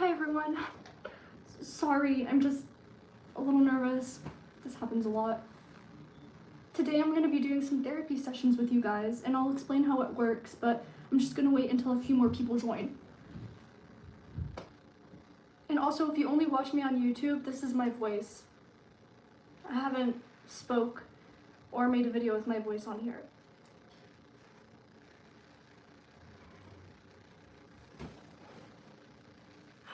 Hi everyone. Sorry, I'm just a little nervous. This happens a lot. Today I'm going to be doing some therapy sessions with you guys, and I'll explain how it works, but I'm just going to wait until a few more people join. And also, if you only watch me on YouTube, this is my voice. I haven't spoke or made a video with my voice on here.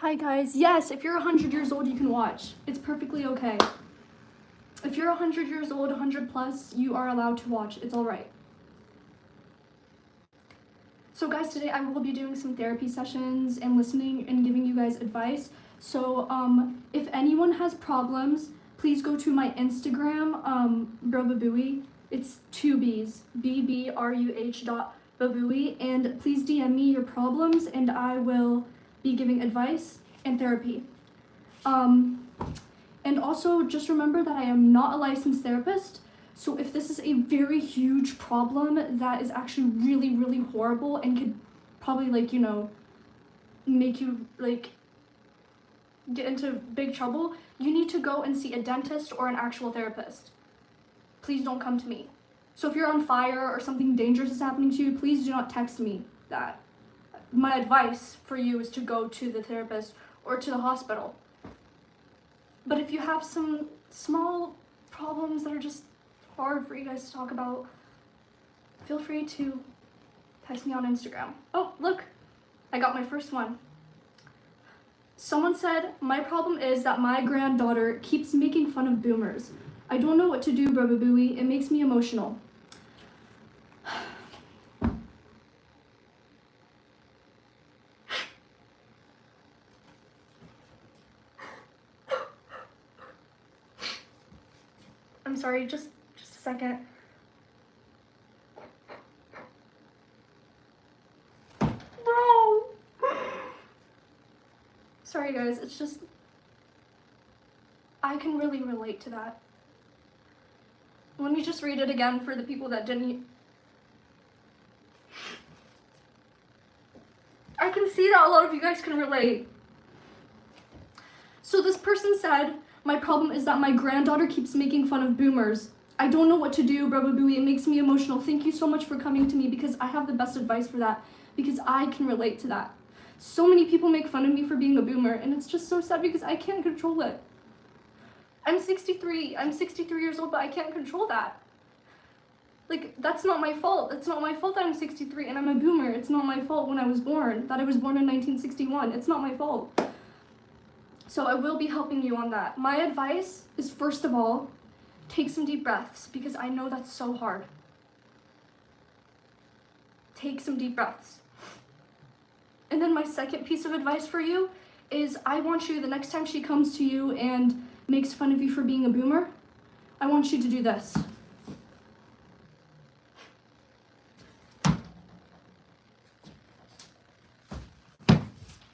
Hi guys, yes, if you're 100 years old, you can watch. It's perfectly okay. If you're 100 years old, 100 plus, you are allowed to watch. It's all right. So guys, today I will be doing some therapy sessions and listening and giving you guys advice. So if anyone has problems, please go to my Instagram, Babooey. It's 2 B's, BBRUH.Babooey, and please DM me your problems and I will be giving advice and therapy. And also just remember that I am not a licensed therapist. So if this is a very huge problem that is actually really, really horrible and could probably make you get into big trouble, you need to go and see a dentist or an actual therapist. Please don't come to me. So if you're on fire or something dangerous is happening to you, please do not text me that. My advice for you is to go to the therapist or to the hospital. But if you have some small problems that are just hard for you guys to talk about, feel free to text me on Instagram. Oh, look, I got my first one. Someone said, my problem is that my granddaughter keeps making fun of boomers. I don't know what to do, Babooey. It makes me emotional. I'm sorry, just a second. No! Sorry guys, it's just, I can really relate to that. Let me just read it again for the people that didn't. I can see that a lot of you guys can relate. So this person said, my problem is that my granddaughter keeps making fun of boomers. I don't know what to do, Babooey. It makes me emotional. Thank you so much for coming to me because I have the best advice for that because I can relate to that. So many people make fun of me for being a boomer and it's just so sad because I can't control it. I'm 63 years old, but I can't control that. That's not my fault. It's not my fault that I'm 63 and I'm a boomer. It's not my fault when I was born, that I was born in 1961. It's not my fault. So I will be helping you on that. My advice is, first of all, take some deep breaths because I know that's so hard. Take some deep breaths. And then my second piece of advice for you is I want you, the next time she comes to you and makes fun of you for being a boomer, I want you to do this.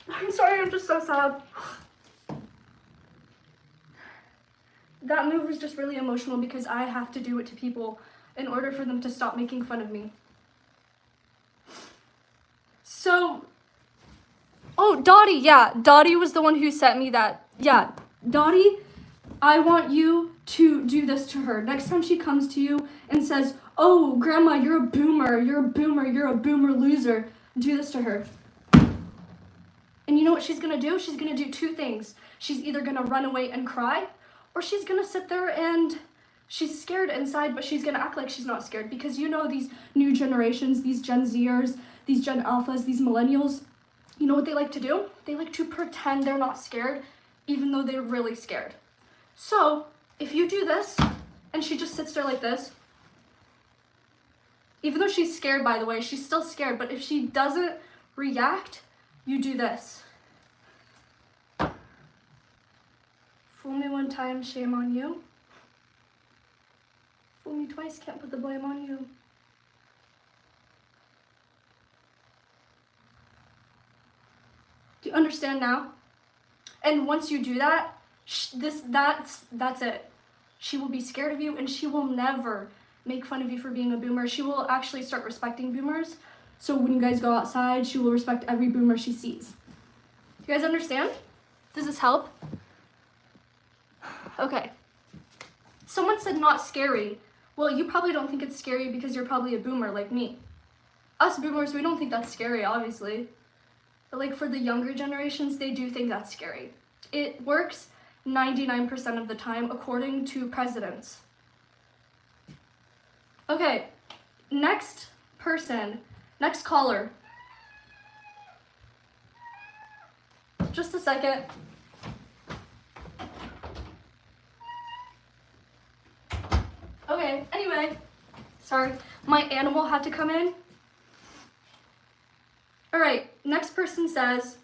I'm sorry, I'm just so sad. That move was just really emotional because I have to do it to people in order for them to stop making fun of me. So, oh, Dottie, yeah, Dottie was the one who sent me that. Yeah, Dottie, I want you to do this to her. Next time she comes to you and says, oh, Grandma, you're a boomer, you're a boomer, you're a boomer loser, do this to her. And you know what she's gonna do? She's gonna do two things. She's either gonna run away and cry, or she's gonna sit there and she's scared inside, but she's gonna act like she's not scared because you know these new generations, these Gen Zers, these Gen Alphas, these millennials, you know what they like to do? They like to pretend they're not scared, even though they're really scared. So if you do this and she just sits there like this, even though she's scared, by the way, she's still scared, but if she doesn't react, you do this. Fool me one time, shame on you. Fool me twice, can't put the blame on you. Do you understand now? And once you do that, that's it. She will be scared of you and she will never make fun of you for being a boomer. She will actually start respecting boomers. So when you guys go outside, she will respect every boomer she sees. You guys understand? Does this help? Okay. Someone said not scary. Well, you probably don't think it's scary because you're probably a boomer like me. Us boomers, we don't think that's scary, obviously. But like for the younger generations, they do think that's scary. It works 99% of the time according to presidents. Okay, next person, next caller. Just a second. Okay, anyway, sorry, my animal had to come in. All right, next person says,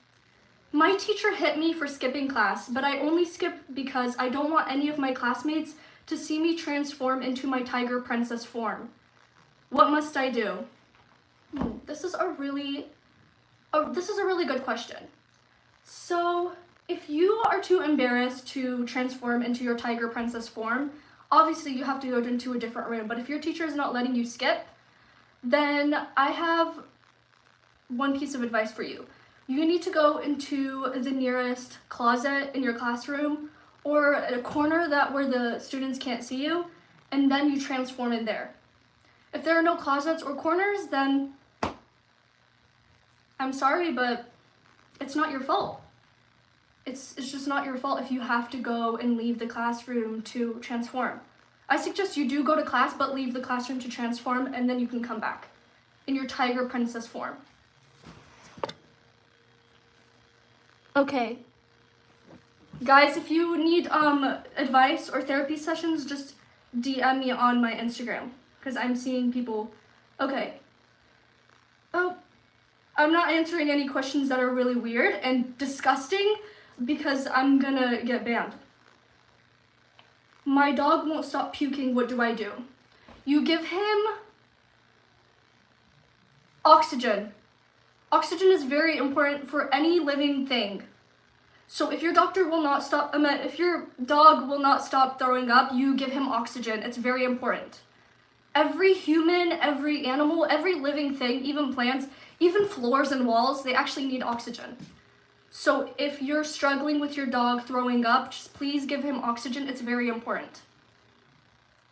my teacher hit me for skipping class, but I only skip because I don't want any of my classmates to see me transform into my tiger princess form. What must I do? This is a really good question. So if you are too embarrassed to transform into your tiger princess form, obviously you have to go into a different room. But if your teacher is not letting you skip, then I have one piece of advice for you. You need to go into the nearest closet in your classroom or a corner where the students can't see you, and then you transform in there. If there are no closets or corners, then I'm sorry, but it's not your fault. It's just not your fault if you have to go and leave the classroom to transform. I suggest you do go to class, but leave the classroom to transform, and then you can come back in your tiger princess form. Okay. Guys, if you need advice or therapy sessions, just DM me on my Instagram, because I'm seeing people. Okay. Oh, I'm not answering any questions that are really weird and disgusting because I'm gonna get banned. My dog won't stop puking. What do I do? You give him oxygen. Oxygen is very important for any living thing. So if your dog will not stop throwing up, you give him oxygen. It's very important. Every human, every animal, every living thing, even plants, even floors and walls, they actually need oxygen. So if you're struggling with your dog throwing up, just please give him oxygen. It's very important.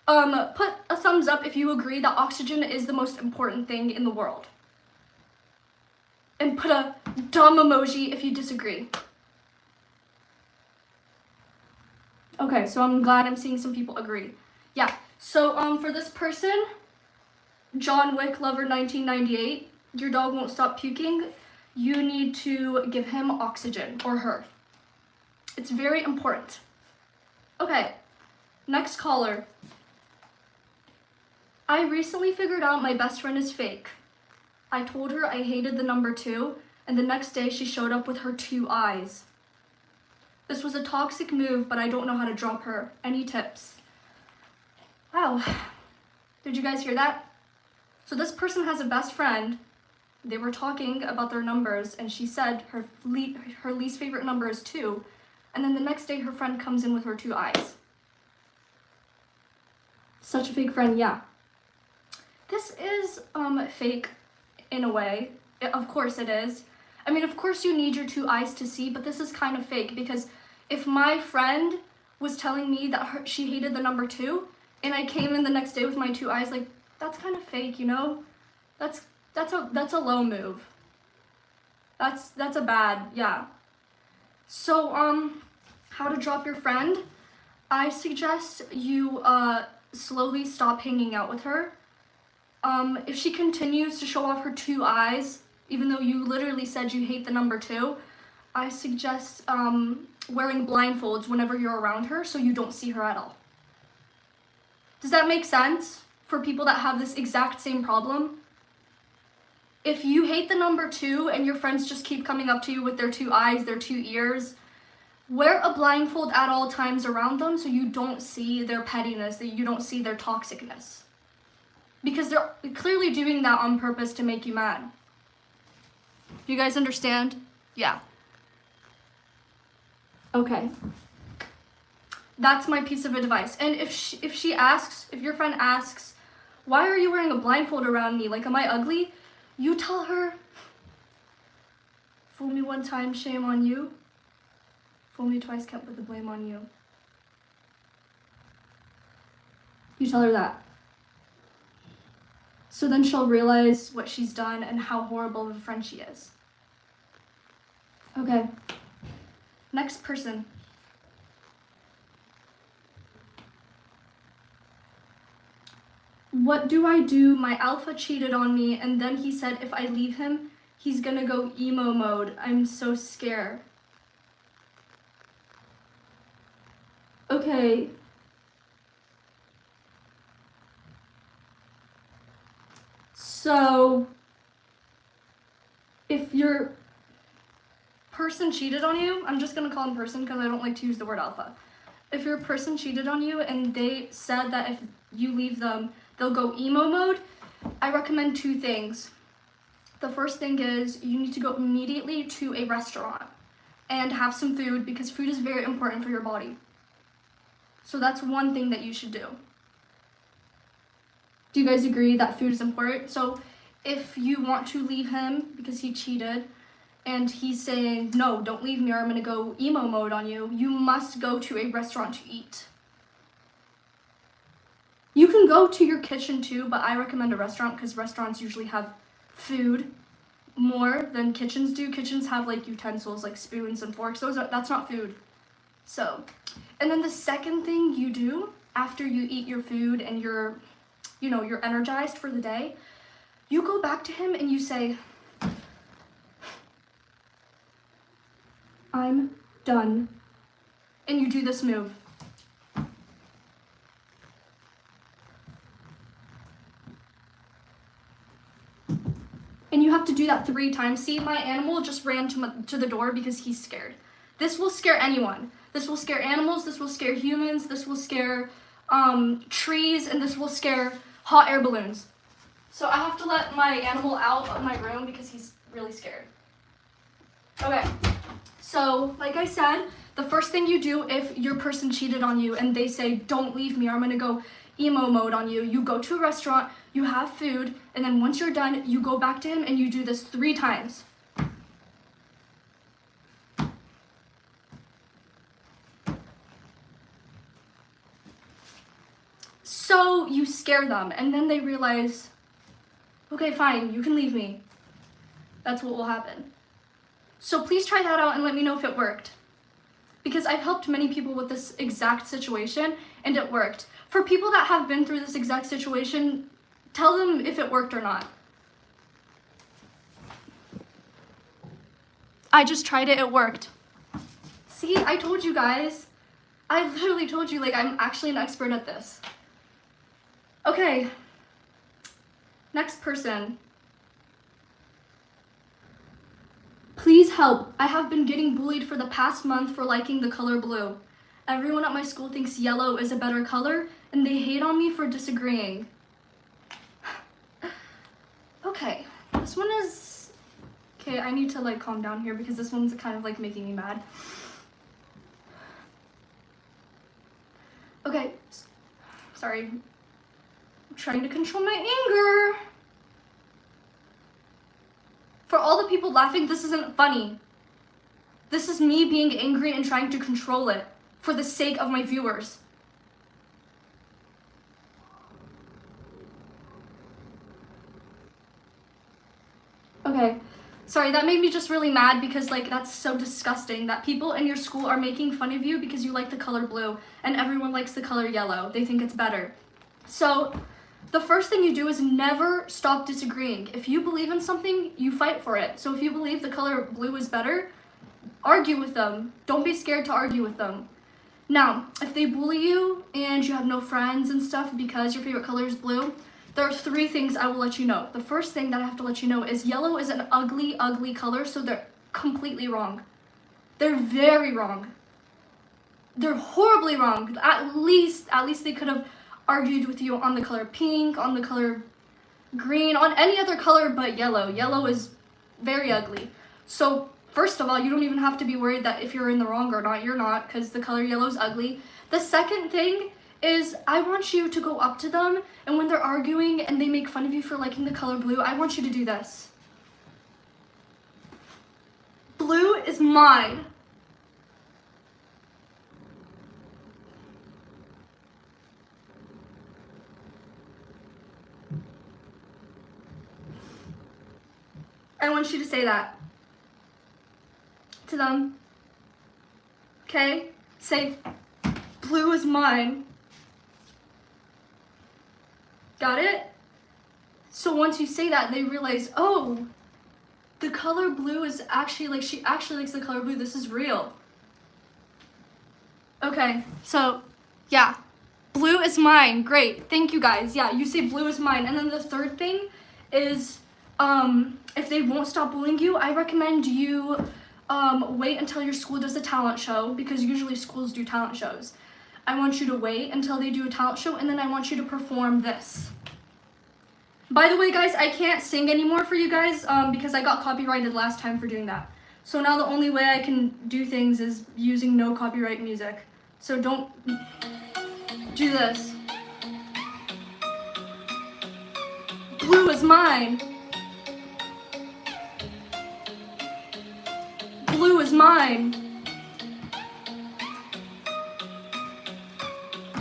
Put a thumbs up if you agree that oxygen is the most important thing in the world. And put a dumb emoji if you disagree. Okay, so I'm glad I'm seeing some people agree. Yeah, so for this person, John Wick Lover 1998, your dog won't stop puking, you need to give him oxygen, or her. It's very important. Okay, next caller. I recently figured out my best friend is fake. I told her I hated the number 2, and the next day she showed up with her 2 eyes. This was a toxic move, but I don't know how to drop her. Any tips? Wow. Did you guys hear that? So this person has a best friend. They were talking about their numbers, and she said her least favorite number is 2, and then the next day her friend comes in with her 2 eyes. Such a fake friend, yeah. This is fake in a way. Of course it is. I mean, of course you need your 2 eyes to see, but this is kind of fake because if my friend was telling me that she hated the number 2 and I came in the next day with my 2 eyes, like, that's kind of fake, you know? That's a low move. That's a bad, yeah. So, how to drop your friend? I suggest you slowly stop hanging out with her. If she continues to show off her 2 eyes, even though you literally said you hate the number 2, I suggest wearing blindfolds whenever you're around her so you don't see her at all. Does that make sense for people that have this exact same problem? If you hate the number 2 and your friends just keep coming up to you with their 2 eyes, their 2 ears, wear a blindfold at all times around them so you don't see their pettiness, that you don't see their toxicness. Because they're clearly doing that on purpose to make you mad. You guys understand? Yeah. Okay. That's my piece of advice. And if your friend asks, why are you wearing a blindfold around me? Like, am I ugly? You tell her, Fool me one time, shame on you. Fool me twice, can't put the blame on you. You tell her that. So then she'll realize what she's done and how horrible of a friend she is. Okay. Next person. What do I do? My alpha cheated on me, and then he said if I leave him, he's gonna go emo mode. I'm so scared. Okay. So, if your person cheated on you, I'm just gonna call him person because I don't like to use the word alpha. If your person cheated on you and they said that if you leave them, they'll go emo mode, I recommend 2 things. The first thing is you need to go immediately to a restaurant and have some food because food is very important for your body. So that's one thing that you should do. Do you guys agree that food is important? So if you want to leave him because he cheated and he's saying, no, don't leave me or I'm gonna go emo mode on you, you must go to a restaurant to eat. You can go to your kitchen too, but I recommend a restaurant because restaurants usually have food more than kitchens do. Kitchens have like utensils like spoons and forks. That's not food. So, and then the second thing you do after you eat your food and you're energized for the day, you go back to him and you say, I'm done. And you do this move. And you have to do that 3 times. See, my animal just ran to the door because he's scared. This will scare anyone. This will scare animals, this will scare humans, this will scare trees, and this will scare hot air balloons. So I have to let my animal out of my room because he's really scared. Okay, so like I said, the first thing you do if your person cheated on you and they say, don't leave me or I'm gonna go emo mode on you, you go to a restaurant, you have food, and then once you're done, you go back to him and you do this 3 times. So you scare them and then they realize, okay, fine, you can leave me. That's what will happen. So please try that out and let me know if it worked. Because I've helped many people with this exact situation and it worked. For people that have been through this exact situation, tell them if it worked or not. I just tried it, it worked. See, I told you guys. I literally told you, like, I'm actually an expert at this. Okay. Next person. Please help. I have been getting bullied for the past month for liking the color blue. Everyone at my school thinks yellow is a better color, and they hate on me for disagreeing. Okay, this one is... Okay, I need to, like, calm down here because this one's kind of, like, making me mad. Okay, sorry. I'm trying to control my anger. For all the people laughing, this isn't funny. This is me being angry and trying to control it for the sake of my viewers. Okay, sorry, that made me just really mad because, like, that's so disgusting that people in your school are making fun of you because you like the color blue and everyone likes the color yellow. They think it's better. So the first thing you do is never stop disagreeing. If you believe in something, you fight for it. So if you believe the color blue is better, argue with them. Don't be scared to argue with them. Now, if they bully you and you have no friends and stuff because your favorite color is blue, there are 3 things I will let you know. The first thing that I have to let you know is yellow is an ugly, ugly color, so they're completely wrong. They're very wrong. They're horribly wrong. At least they could have argued with you on the color pink, on the color green, on any other color but yellow. Yellow is very ugly. So first of all, you don't even have to be worried that if you're in the wrong or not. You're not, because the color yellow is ugly. The second thing is I want you to go up to them, and when they're arguing and they make fun of you for liking the color blue, I want you to do this. Blue is mine. I want you to say that to them. Okay? Say, blue is mine. Got it? So once you say that, they realize, oh, the color blue is actually, like, she actually likes the color blue. This is real. Okay, so, yeah. Blue is mine. Great. Thank you, guys. Yeah, you say blue is mine. And then the third thing is, if they won't stop bullying you, I recommend you wait until your school does a talent show, because usually schools do talent shows. I want you to wait until they do a talent show, and then I want you to perform this. By the way, guys, I can't sing anymore for you guys because I got copyrighted last time for doing that. So now the only way I can do things is using no copyright music. So don't do this. Blue is mine. Blue is mine.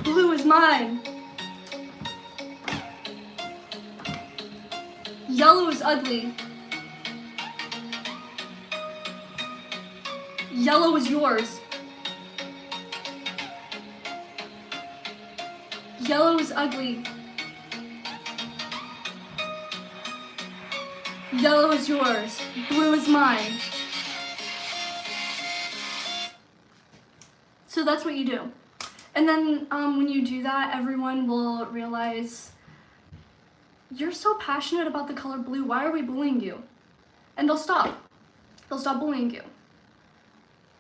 Blue is mine. Yellow is ugly. Yellow is yours. Yellow is ugly. Yellow is yours. Blue is mine. So that's what you do. And then when you do that, everyone will realize, you're so passionate about the color blue, why are we bullying you? And they'll stop. They'll stop bullying you.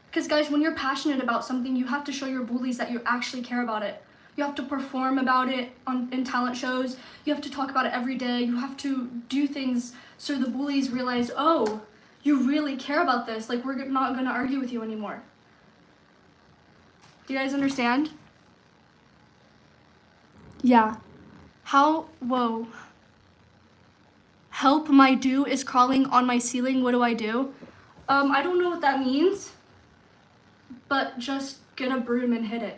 Because guys, when you're passionate about something, you have to show your bullies that you actually care about it. You have to perform about it in talent shows. You have to talk about it every day. You have to do things so the bullies realize, oh, you really care about this. Like, we're not going to argue with you anymore. Do you guys understand? Yeah. Whoa. Help, my dew is crawling on my ceiling. What do? I don't know what that means, but just get a broom and hit it.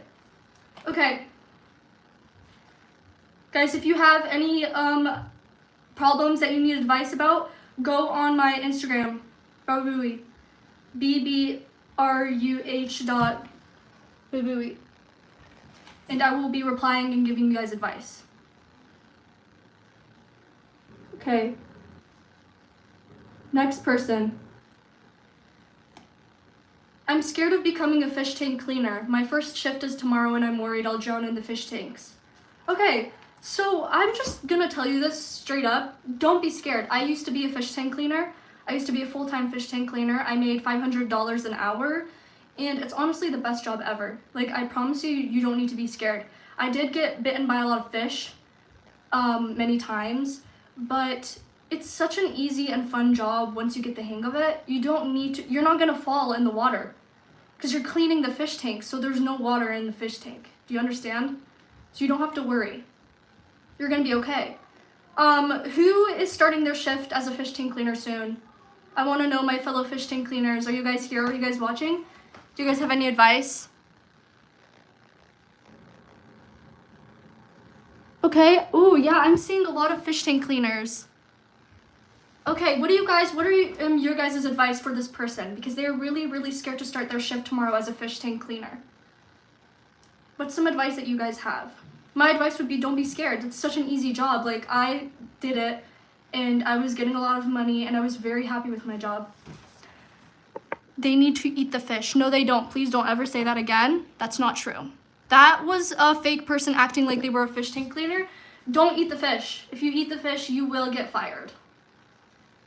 Okay. Guys, if you have any problems that you need advice about, go on my Instagram, Babui, BBRUH.Babui, and I will be replying and giving you guys advice. Okay. Next person. I'm scared of becoming a fish tank cleaner. My first shift is tomorrow and I'm worried I'll drown in the fish tanks. Okay, so I'm just gonna tell you this straight up. Don't be scared. I used to be a fish tank cleaner. I used to be a full-time fish tank cleaner. I made $500 an hour, and it's honestly the best job ever. Like, I promise you, you don't need to be scared. I did get bitten by a lot of fish many times, but it's such an easy and fun job once you get the hang of it. You're not gonna fall in the water because you're cleaning the fish tank, so there's no water in the fish tank. Do you understand? So you don't have to worry. You're gonna be okay. Who is starting their shift as a fish tank cleaner soon? I wanna know, my fellow fish tank cleaners. Are you guys here? Are you guys watching? Do you guys have any advice? Okay. Oh yeah, I'm seeing a lot of fish tank cleaners. Okay, what are your guys' advice for this person? Because they're really, really scared to start their shift tomorrow as a fish tank cleaner. What's some advice that you guys have? My advice would be, don't be scared. It's such an easy job. Like, I did it, and I was getting a lot of money, and I was very happy with my job. They need to eat the fish. No, they don't. Please don't ever say that again. That's not true. That was a fake person acting like they were a fish tank cleaner. Don't eat the fish. If you eat the fish, you will get fired.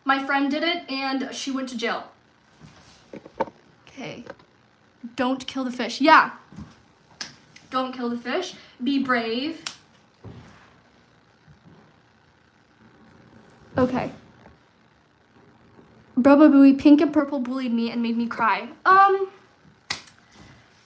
My friend did it, and she went to jail. Okay. Don't kill the fish. Yeah. Don't kill the fish. Be brave. Okay. Brobabooey, pink and purple bullied me and made me cry.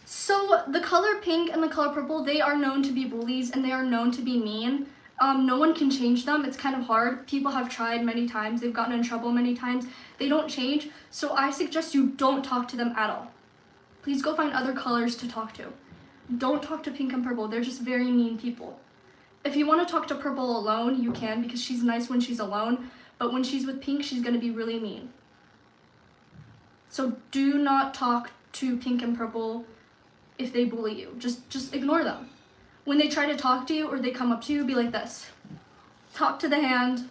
So the color pink and the color purple, they are known to be bullies and they are known to be mean. No one can change them. It's kind of hard. People have tried many times. They've gotten in trouble many times. They don't change. So I suggest you don't talk to them at all. Please go find other colors to talk to. Don't talk to pink and purple. They're just very mean people. If you want to talk to purple alone, you can, because she's nice when she's alone. But when she's with pink, she's going to be really mean. So do not talk to pink and purple if they bully you. Just ignore them. When they try to talk to you or they come up to you, be like this. Talk to the hand.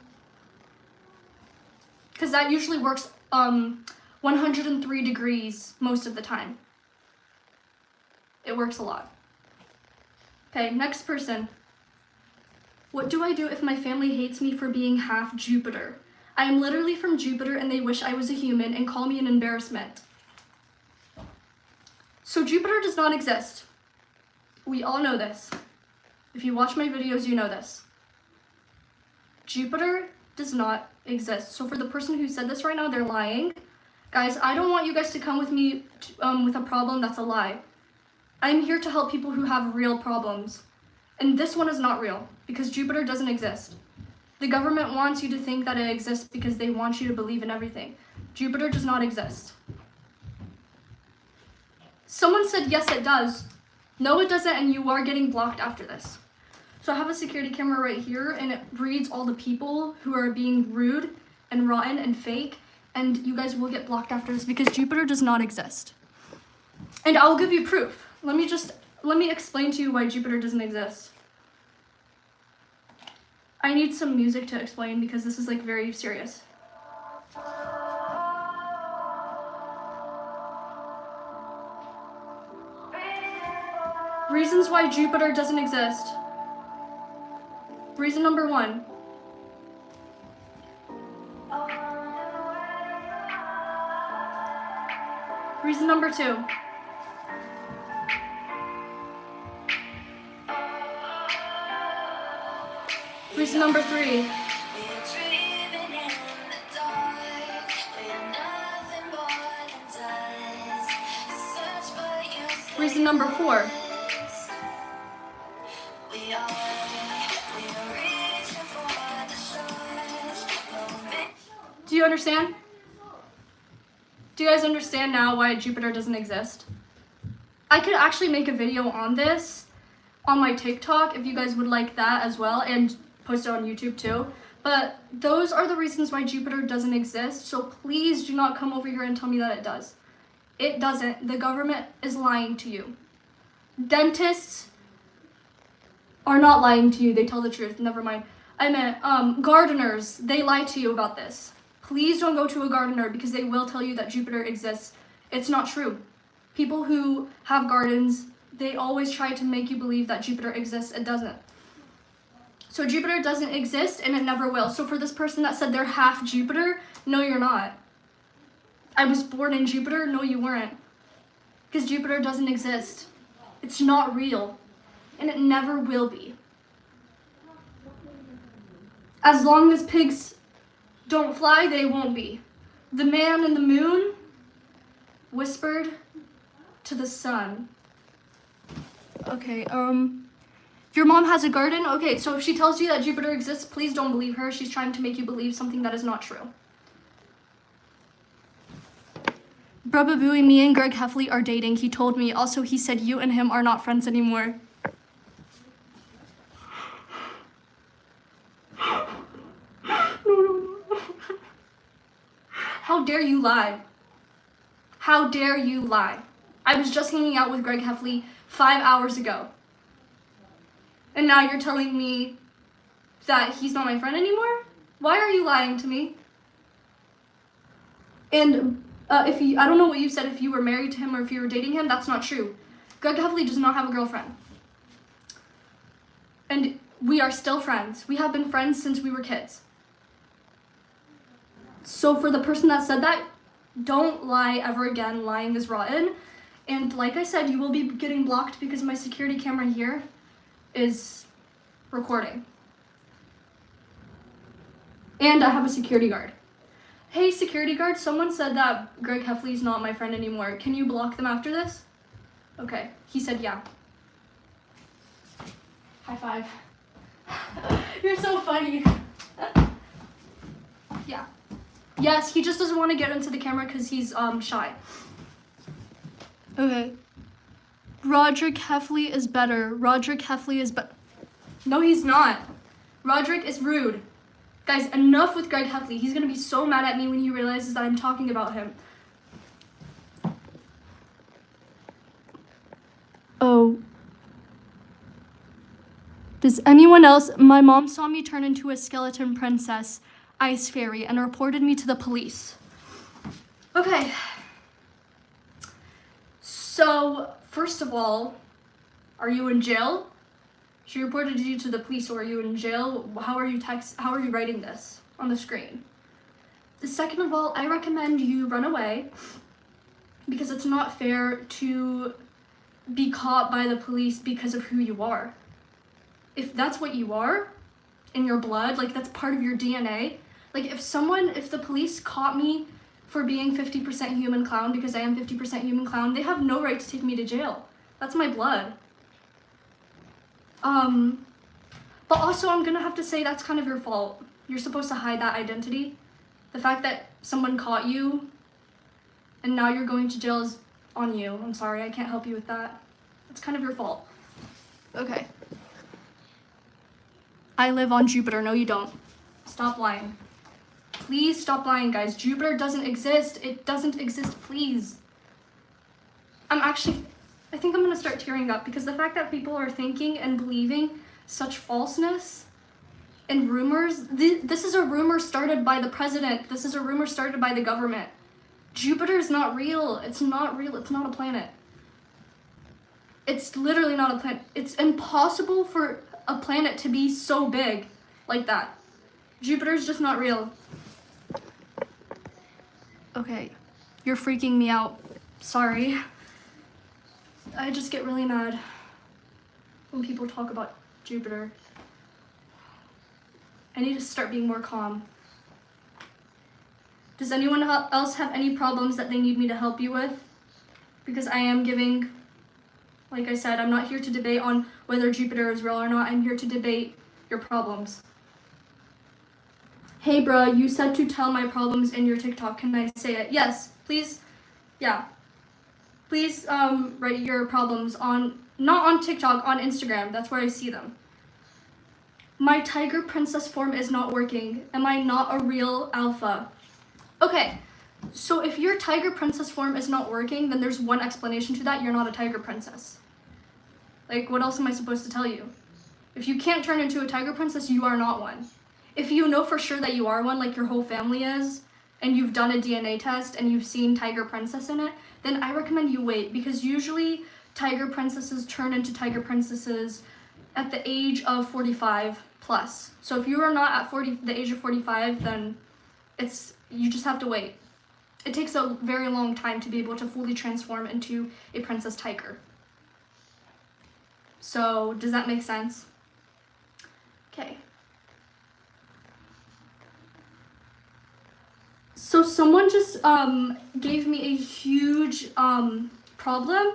Because that usually works 103 degrees most of the time. It works a lot. Okay, next person. What do I do if my family hates me for being half Jupiter? I am literally from Jupiter and they wish I was a human and call me an embarrassment. So Jupiter does not exist. We all know this. If you watch my videos, you know this. Jupiter does not exist. So for the person who said this right now, they're lying. Guys, I don't want you guys to come with me with a problem that's a lie. I'm here to help people who have real problems. And this one is not real, because Jupiter doesn't exist. The government wants you to think that it exists because they want you to believe in everything. Jupiter does not exist. Someone said, yes, it does. No, it doesn't, and you are getting blocked after this. So I have a security camera right here, and it reads all the people who are being rude and rotten and fake, and you guys will get blocked after this because Jupiter does not exist. And I'll give you proof. Let me explain to you why Jupiter doesn't exist. I need some music to explain because this is like very serious. Reasons why Jupiter doesn't exist. Reason number 1. Reason number 2. Reason number 3. Reason number 4. Do you understand? Do you guys understand now why Jupiter doesn't exist? I could actually make a video on this on my TikTok if you guys would like that as well, and post it on YouTube too. But those are the reasons why Jupiter doesn't exist, so please do not come over here and tell me that it does. It doesn't. The government is lying to you. Dentists are not lying to you. They tell the truth. Never mind. I meant gardeners. They lie to you about this. Please don't go to a gardener because they will tell you that Jupiter exists. It's not true. People who have gardens, they always try to make you believe that Jupiter exists. It doesn't. So Jupiter doesn't exist and it never will. So for this person that said they're half Jupiter, no, you're not. I was born in Jupiter. No, you weren't. Because Jupiter doesn't exist. It's not real. And it never will be. As long as pigs don't fly, they won't be. The man in the moon whispered to the sun. Okay, your mom has a garden? Okay, so if she tells you that Jupiter exists, please don't believe her. She's trying to make you believe something that is not true. Brubba Booey, me and Greg Heffley are dating. He told me. Also, he said you and him are not friends anymore. No. How dare you lie? How dare you lie? I was just hanging out with Greg Heffley 5 hours ago. And now you're telling me that he's not my friend anymore? Why are you lying to me? And I don't know what you said, if you were married to him or if you were dating him, that's not true. Greg Heffley does not have a girlfriend. And we are still friends. We have been friends since we were kids. So for the person that said that, don't lie ever again. Lying is rotten. And like I said, you will be getting blocked because my security camera here is recording. And I have a security guard. Hey, security guard, someone said that Greg Heffley's not my friend anymore. Can you block them after this? Okay, he said yeah. High five. You're so funny. Yeah. Yes, he just doesn't want to get into the camera because he's shy. Okay. Roderick Heffley is better. Roderick Heffley is better. No, he's not. Roderick is rude. Guys, enough with Greg Heffley. He's gonna be so mad at me when he realizes that I'm talking about him. Oh. Does anyone else? My mom saw me turn into a skeleton princess, ice fairy, and reported me to the police. Okay. So, first of all, are you in jail? She reported you to the police, so are you in jail? How are you writing this on the screen? Second of all, I recommend you run away because it's not fair to be caught by the police because of who you are. If that's what you are in your blood, like that's part of your DNA, like if the police caught me for being 50% human clown because I am 50% human clown, they have no right to take me to jail. That's my blood. But also I'm gonna have to say that's kind of your fault. You're supposed to hide that identity. The fact that someone caught you and now you're going to jail is on you. I'm sorry, I can't help you with that. It's kind of your fault. Okay. I live on Jupiter. No, you don't. Stop lying. Please stop lying, guys. Jupiter doesn't exist. It doesn't exist, please. I think I'm gonna start tearing up because the fact that people are thinking and believing such falseness and rumors, this is a rumor started by the president. This is a rumor started by the government. Jupiter is not real. It's not real. It's not a planet. It's literally not a planet. It's impossible for a planet to be so big like that. Jupiter's just not real. Okay, you're freaking me out. Sorry. I just get really mad when people talk about Jupiter. I need to start being more calm. Does anyone else have any problems that they need me to help you with? Because I am giving, like I said, I'm not here to debate on whether Jupiter is real or not. I'm here to debate your problems. Hey bruh, you said to tell my problems in your TikTok. Can I say it? Yes, please. Yeah. Please write your problems not on TikTok, on Instagram. That's where I see them. My tiger princess form is not working. Am I not a real alpha? Okay, so if your tiger princess form is not working, then there's one explanation to that. You're not a tiger princess. Like, what else am I supposed to tell you? If you can't turn into a tiger princess, you are not one. If you know for sure that you are one, like your whole family is, and you've done a DNA test and you've seen tiger princess in it, then I recommend you wait, because usually tiger princesses turn into tiger princesses at the age of 45 plus. So if you are not at the age of 45, then you just have to wait. It takes a very long time to be able to fully transform into a princess tiger. So does that make sense? Okay. So someone just gave me a huge problem,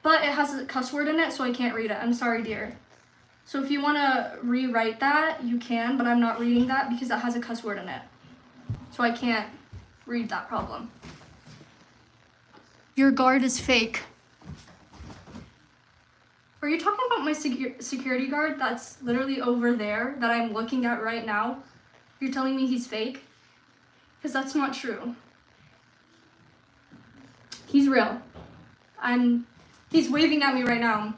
but it has a cuss word in it, so I can't read it. I'm sorry, dear. So if you want to rewrite that, you can, but I'm not reading that because it has a cuss word in it. So I can't read that problem. Your guard is fake. Are you talking about my security guard that's literally over there that I'm looking at right now? You're telling me he's fake? Because that's not true. He's real. He's waving at me right now.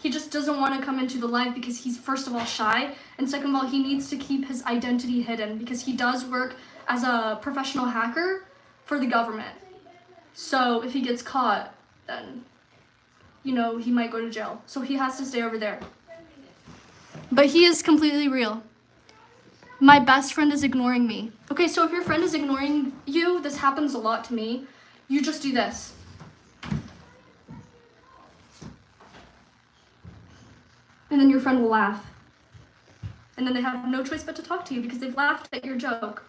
He just doesn't want to come into the live because he's, first of all, shy, and second of all, he needs to keep his identity hidden because he does work as a professional hacker for the government. So if he gets caught, then, he might go to jail. So he has to stay over there. But he is completely real. My best friend is ignoring me. Okay, so if your friend is ignoring you, this happens a lot to me. You just do this. And then your friend will laugh. And then they have no choice but to talk to you because they've laughed at your joke.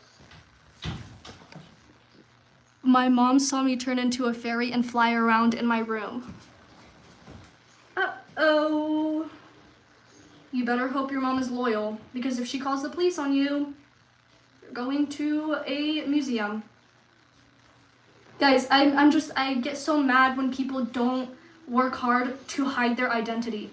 My mom saw me turn into a fairy and fly around in my room. Uh-oh. you better hope your mom is loyal, because if she calls the police on you, you're going to a museum. Guys, I get so mad when people don't work hard to hide their identity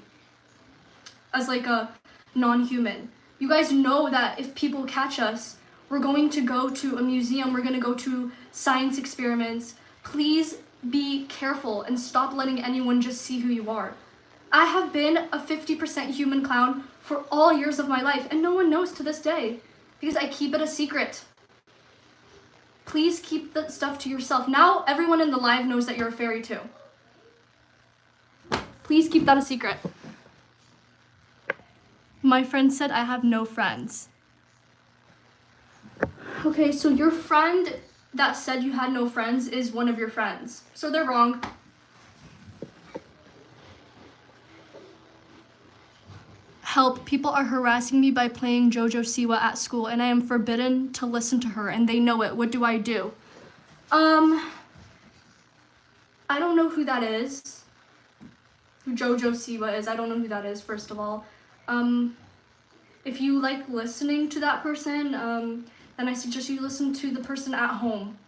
as like a non-human. You guys know that if people catch us, we're going to go to a museum, we're going to go to science experiments. Please be careful and stop letting anyone just see who you are. I have been a 50% human clown for all years of my life, and no one knows to this day because I keep it a secret. Please keep that stuff to yourself. Now everyone in the live knows that you're a fairy too. Please keep that a secret. My friend said I have no friends. Okay, so your friend that said you had no friends is one of your friends. So they're wrong. Help, people are harassing me by playing JoJo Siwa at school and I am forbidden to listen to her and they know it. What do I do? I don't know who that is. Who JoJo Siwa is. I don't know who that is, first of all. If you like listening to that person, then I suggest you listen to the person at home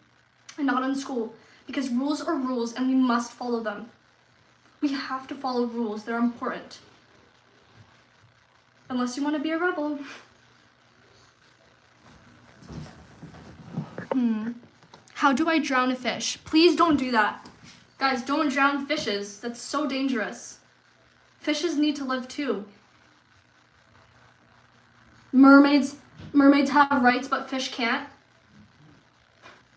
and not in school, because rules are rules and we must follow them. We have to follow rules. They're important. Unless you want to be a rebel. How do I drown a fish? Please don't do that. Guys, don't drown fishes. That's so dangerous. Fishes need to live too. Mermaids have rights, but fish can't.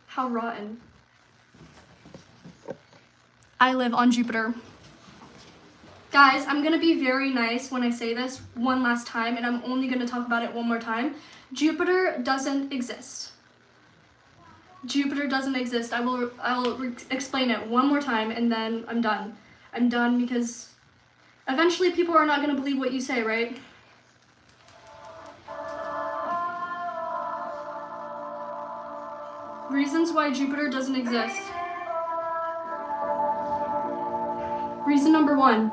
How rotten. I live on Jupiter. Guys, I'm gonna be very nice when I say this one last time, and I'm only gonna talk about it one more time. Jupiter doesn't exist. Jupiter doesn't exist. I'll explain it one more time, and then I'm done. I'm done because eventually people are not gonna believe what you say, right? Reasons why Jupiter doesn't exist. Reason number 1.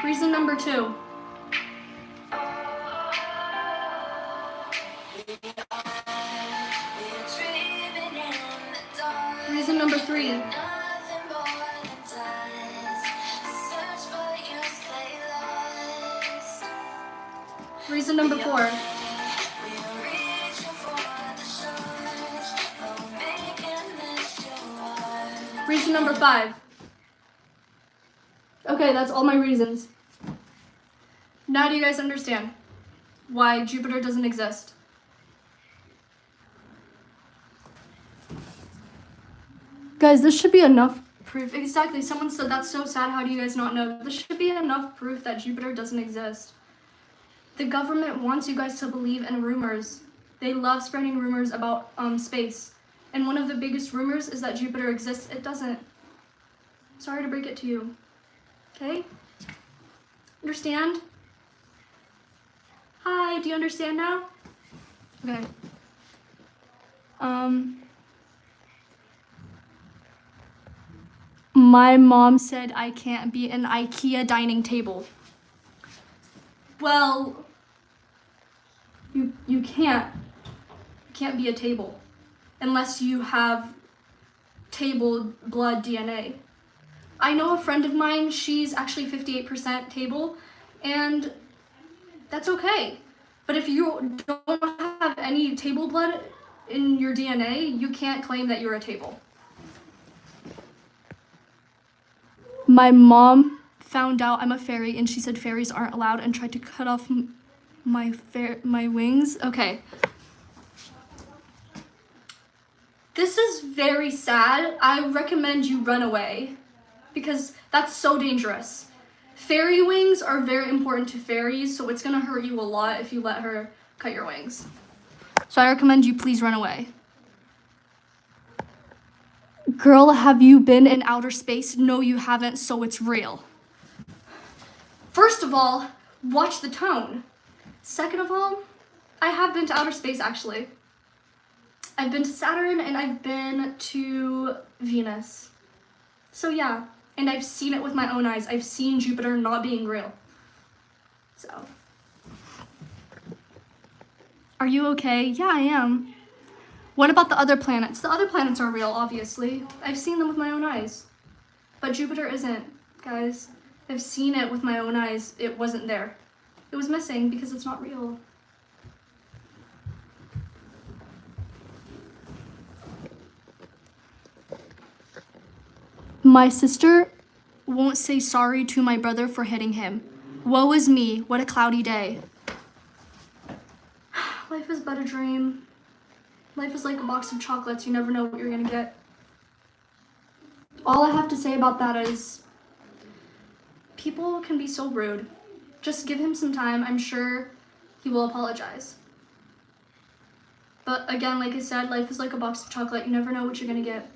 Reason number 2. Reason number 3. Reason number 4. Reason number 5. Okay, that's all my reasons. Now do you guys understand why Jupiter doesn't exist? Guys, this should be enough proof. Exactly, someone said that's so sad, how do you guys not know? This should be enough proof that Jupiter doesn't exist. The government wants you guys to believe in rumors. They love spreading rumors about space. And one of the biggest rumors is that Jupiter exists. It doesn't. Sorry to break it to you. Okay? Understand? Hi, do you understand now? Okay. My mom said I can't be an IKEA dining table. Well, you can't be a table unless you have table blood DNA. I know a friend of mine, she's actually 58% table, and that's okay. But if you don't have any table blood in your DNA, you can't claim that you're a table. My mom found out I'm a fairy and she said fairies aren't allowed and tried to cut off my wings. Okay. This is very sad. I recommend you run away because that's so dangerous. Fairy wings are very important to fairies, so it's gonna hurt you a lot if you let her cut your wings. So I recommend you please run away. Girl, have you been in outer space? No, you haven't, so it's real. First of all, watch the tone. Second of all, I have been to outer space actually. I've been to Saturn and I've been to Venus. So yeah, and I've seen it with my own eyes. I've seen Jupiter not being real. So. Are you okay? Yeah, I am. What about the other planets? The other planets are real, obviously. I've seen them with my own eyes. But Jupiter isn't, guys. I've seen it with my own eyes. It wasn't there. It was missing because it's not real. My sister won't say sorry to my brother for hitting him. Woe is me, what a cloudy day. Life is but a dream. Life is like a box of chocolates, you never know what you're gonna get. All I have to say about that is, people can be so rude. Just give him some time, I'm sure he will apologize. But again, like I said, life is like a box of chocolate, you never know what you're gonna get.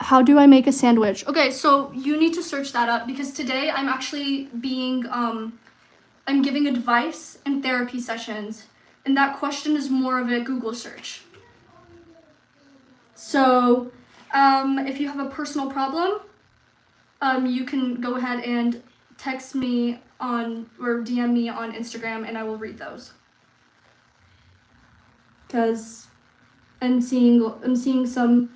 How do I make a sandwich? Okay, so you need to search that up because today I'm actually being, I'm giving advice and therapy sessions, and that question is more of a Google search. So, if you have a personal problem, you can go ahead and text me on, or DM me on Instagram, and I will read those. Because I'm seeing some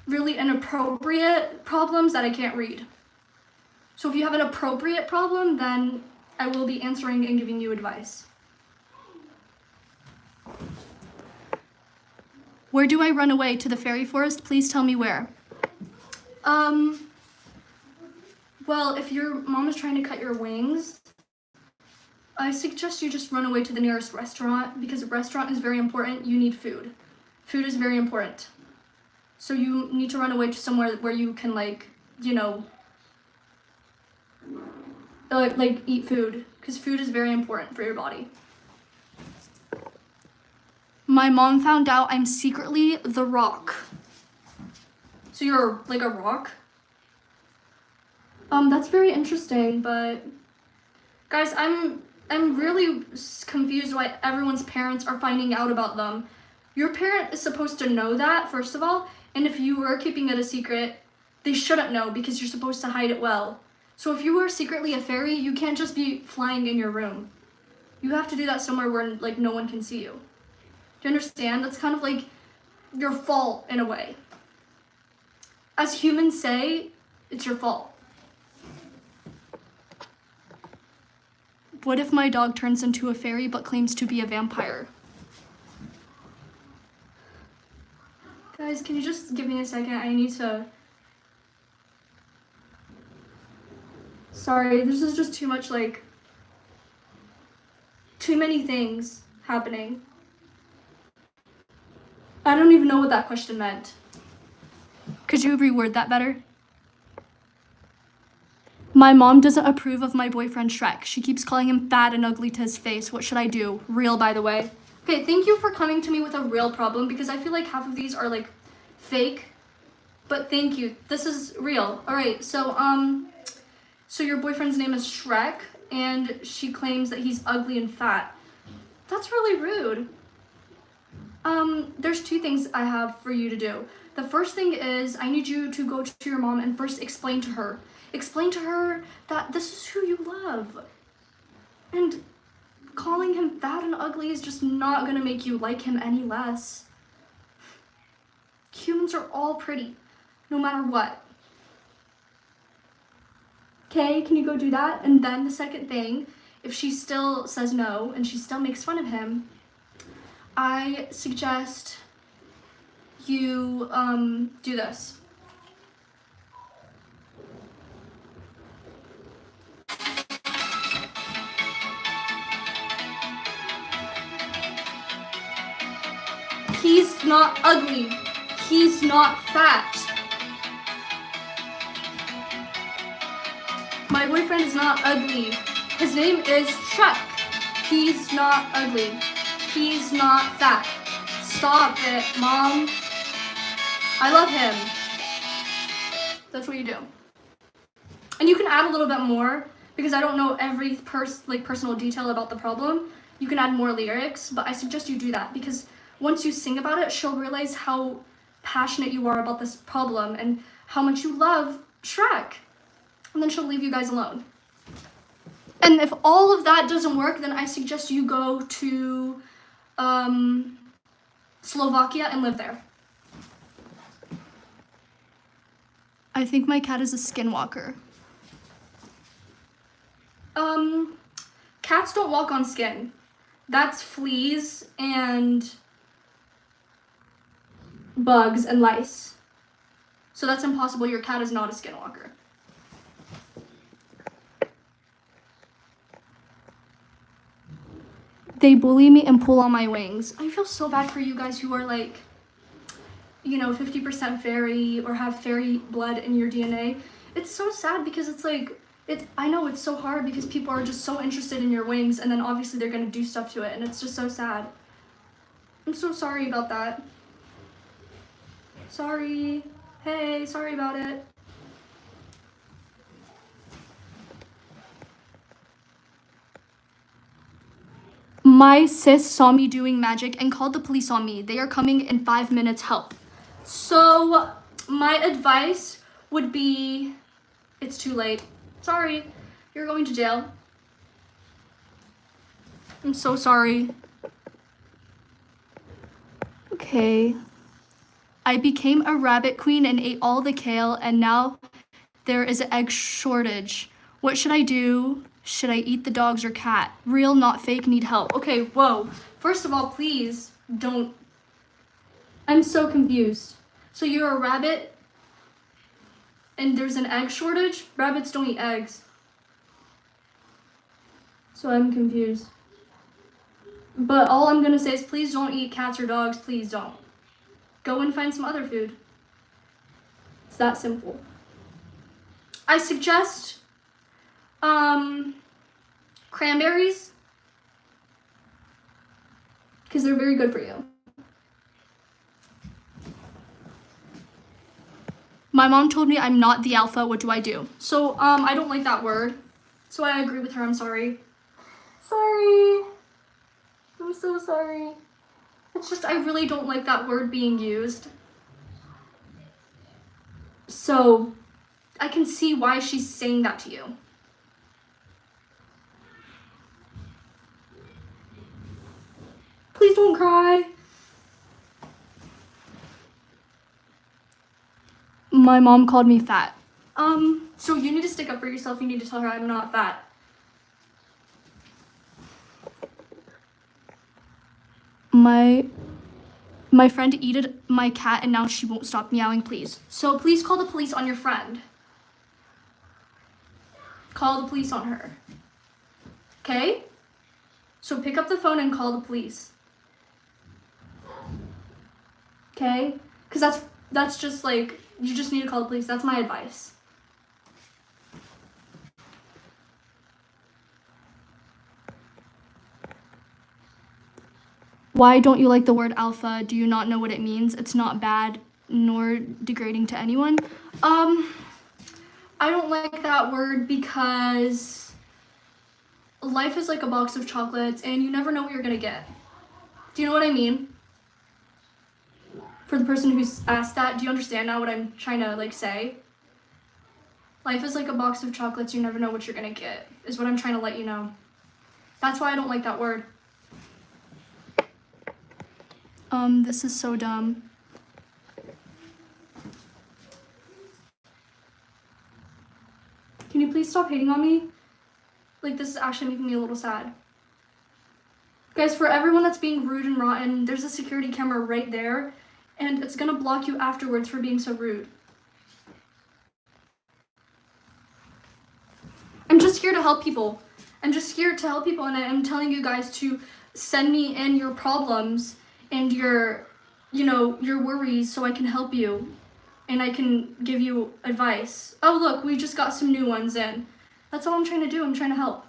really inappropriate problems that I can't read. So if you have an appropriate problem, then I will be answering and giving you advice. Where do I run away? To the fairy forest? Please tell me where. Well, if your mom is trying to cut your wings, I suggest you just run away to the nearest restaurant because a restaurant is very important. You need food. Food is very important. So you need to run away to somewhere where you can, like, you know, like eat food, because food is very important for your body. My mom found out I'm secretly the Rock. So you're like a rock? That's very interesting, but guys, I'm really confused why everyone's parents are finding out about them. Your parent is supposed to know that, first of all, and if you were keeping it a secret, they shouldn't know because you're supposed to hide it well. So if you were secretly a fairy, you can't just be flying in your room. You have to do that somewhere where, like, no one can see you. Do you understand? That's kind of like your fault in a way. As humans say, it's your fault. What if my dog turns into a fairy but claims to be a vampire? Guys, can you just give me a second? I need to... Sorry, this is just too much, like... too many things happening. I don't even know what that question meant. Could you reword that better? My mom doesn't approve of my boyfriend Shrek. She keeps calling him fat and ugly to his face. What should I do? Real, by the way. Okay, thank you for coming to me with a real problem because I feel like half of these are like fake. But thank you. This is real. All right, so your boyfriend's name is Shrek and she claims that he's ugly and fat. That's really rude. There's two things I have for you to do. The first thing is I need you to go to your mom and first explain to her that this is who you love. And calling him fat and ugly is just not gonna make you like him any less. Humans are all pretty, no matter what. Okay, can you go do that? And then the second thing, if she still says no and she still makes fun of him, I suggest you do this. He's not ugly. He's not fat. My boyfriend is not ugly. His name is Shrek. He's not ugly. He's not fat. Stop it, Mom. I love him. That's what you do. And you can add a little bit more because I don't know every personal detail about the problem. you can add more lyrics, but I suggest you do that because once you sing about it, she'll realize how passionate you are about this problem and how much you love Shrek. And then she'll leave you guys alone. And if all of that doesn't work, then I suggest you go to Slovakia and live there. I think my cat is a skinwalker. Cats don't walk on skin. That's fleas and bugs and lice. So that's impossible. Your cat is not a skinwalker. They bully me and pull on my wings. I feel so bad for you guys who are like, you know, 50% fairy or have fairy blood in your DNA. It's so sad because it's like, I know it's so hard because people are just so interested in your wings and then obviously they're gonna do stuff to it and it's just so sad. I'm so sorry about that. Sorry. Hey, sorry about it. My sis saw me doing magic and called the police on me. They are coming in 5 minutes, help. So my advice would be, it's too late. Sorry, you're going to jail. I'm so sorry. Okay. I became a rabbit queen and ate all the kale and now there is an egg shortage. What should I do? Should I eat the dogs or cat? Real, not fake, need help. Okay, whoa. First of all, please don't. I'm so confused. So you're a rabbit and there's an egg shortage? Rabbits don't eat eggs. So I'm confused. But all I'm gonna say is please don't eat cats or dogs. Please don't. Go and find some other food. It's that simple. I suggest cranberries because they're very good for you. My mom told me I'm not the alpha. What do I do? So I don't like that word. So I agree with her. I'm sorry. Sorry. I'm so sorry. It's just I really don't like that word being used. So I can see why she's saying that to you. Please don't cry. My mom called me fat. So you need to stick up for yourself. You need to tell her I'm not fat. My friend eated my cat and now she won't stop meowing, please. So please call the police on your friend. Call the police on her. Okay? So pick up the phone and call the police. Okay? Because that's just like, you just need to call the police. That's my advice. Why don't you like the word alpha? Do you not know what it means? It's not bad nor degrading to anyone. I don't like that word because life is like a box of chocolates and you never know what you're gonna get. Do you know what I mean? For the person who's asked that, do you understand now what I'm trying to like say? Life is like a box of chocolates, you never know what you're gonna get, is what I'm trying to let you know. That's why I don't like that word. This is so dumb. Can you please stop hating on me? Like, this is actually making me a little sad. Guys, for everyone that's being rude and rotten, there's a security camera right there, and it's gonna block you afterwards for being so rude. I'm just here to help people. I'm just here to help people, and I'm telling you guys to send me in your problems and your, you know, your worries so I can help you and I can give you advice. Oh, look, we just got some new ones in. That's all I'm trying to do. I'm trying to help.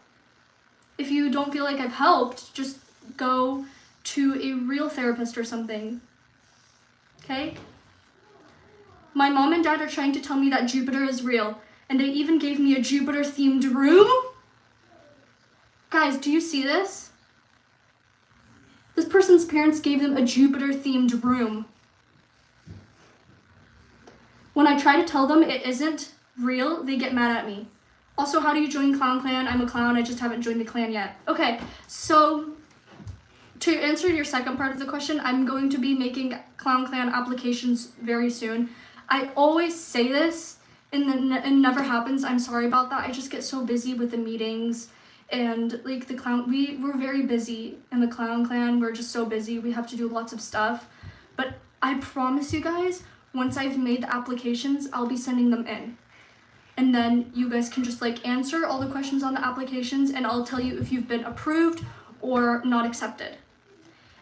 If you don't feel like I've helped, just go to a real therapist or something. Okay? My mom and dad are trying to tell me that Jupiter is real, and they even gave me a Jupiter-themed room. Guys, do you see this? person's parents gave them a Jupiter-themed room. When I try to tell them it isn't real, they get mad at me. Also, how do you join Clown Clan? I'm a clown, I just haven't joined the clan yet. Okay, so to answer your second part of the question, I'm going to be making Clown Clan applications very soon. I always say this, and then it never happens. I'm sorry about that. I just get so busy with the meetings and like the clown. We're very busy in the Clown Clan. We're just so busy. We have to do lots of stuff. But I promise you guys, once I've made the applications, I'll be sending them in. And then you guys can just like answer all the questions on the applications, and I'll tell you if you've been approved or not accepted.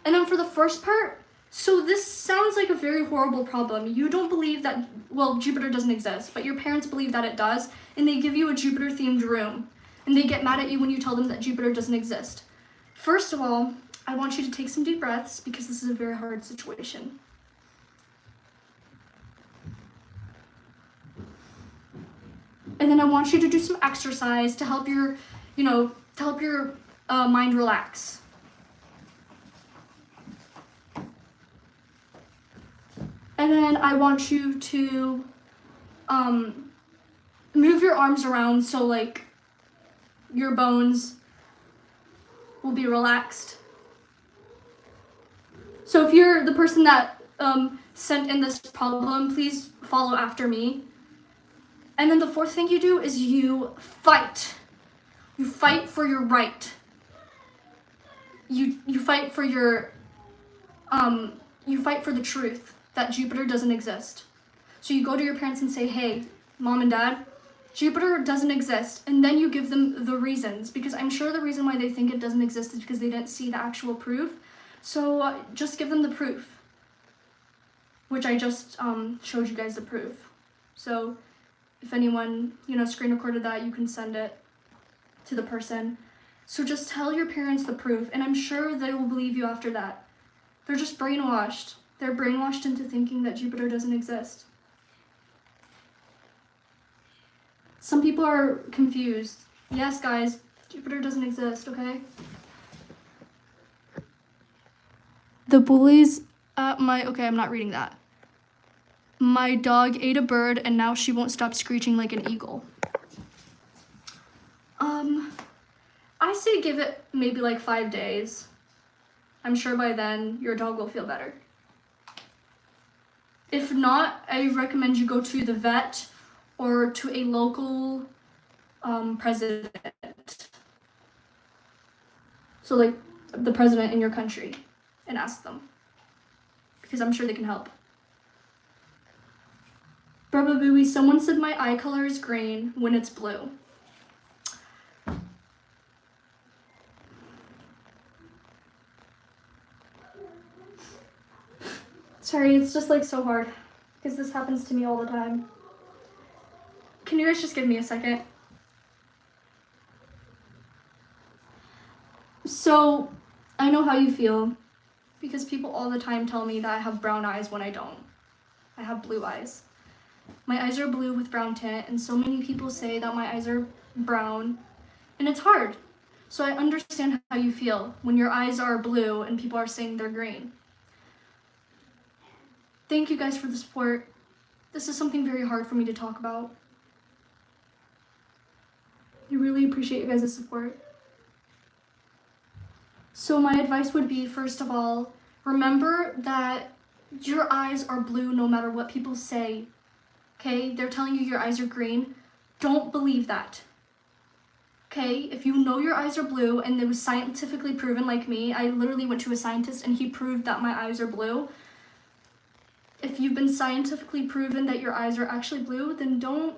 And then for the first part, so this sounds like a very horrible problem. You don't believe that, well, Jupiter doesn't exist, but your parents believe that it does, and they give you a Jupiter-themed room, and they get mad at you when you tell them that Jupiter doesn't exist. First of all, I want you to take some deep breaths because this is a very hard situation. And then I want you to do some exercise to help your, mind relax. And then I want you to move your arms around so like your bones will be relaxed. So if you're the person that sent in this problem, please follow after me. And then the fourth thing you do is you fight. You fight for your right. You fight for your you fight for the truth that Jupiter doesn't exist. So you go to your parents and say, "Hey, Mom and Dad, Jupiter doesn't exist." And then you give them the reasons, because I'm sure the reason why they think it doesn't exist is because they didn't see the actual proof. So just give them the proof, which I just showed you guys the proof. So if anyone, screen recorded that, you can send it to the person. So just tell your parents the proof, and I'm sure they will believe you after that. They're just brainwashed. They're brainwashed into thinking that Jupiter doesn't exist. Some people are confused. Yes, guys, Jupiter doesn't exist, okay? The bullies at okay, I'm not reading that. My dog ate a bird and now she won't stop screeching like an eagle. I say give it maybe like 5 days. I'm sure by then your dog will feel better. If not, I recommend you go to the vet or to a local president. So like the president in your country, and ask them, because I'm sure they can help. Brava Booey, someone said my eye color is green when it's blue. Sorry, it's just like so hard because this happens to me all the time. Can you guys just give me a second? So, I know how you feel because people all the time tell me that I have brown eyes when I don't. I have blue eyes. My eyes are blue with brown tint, and so many people say that my eyes are brown, and it's hard. So I understand how you feel when your eyes are blue and people are saying they're green. Thank you guys for the support. This is something very hard for me to talk about. I really appreciate you guys' support. So my advice would be, first of all, remember that your eyes are blue no matter what people say. Okay? They're telling you your eyes are green. Don't believe that. Okay? If you know your eyes are blue and it was scientifically proven, like me, I literally went to a scientist and he proved that my eyes are blue. If you've been scientifically proven that your eyes are actually blue, then don't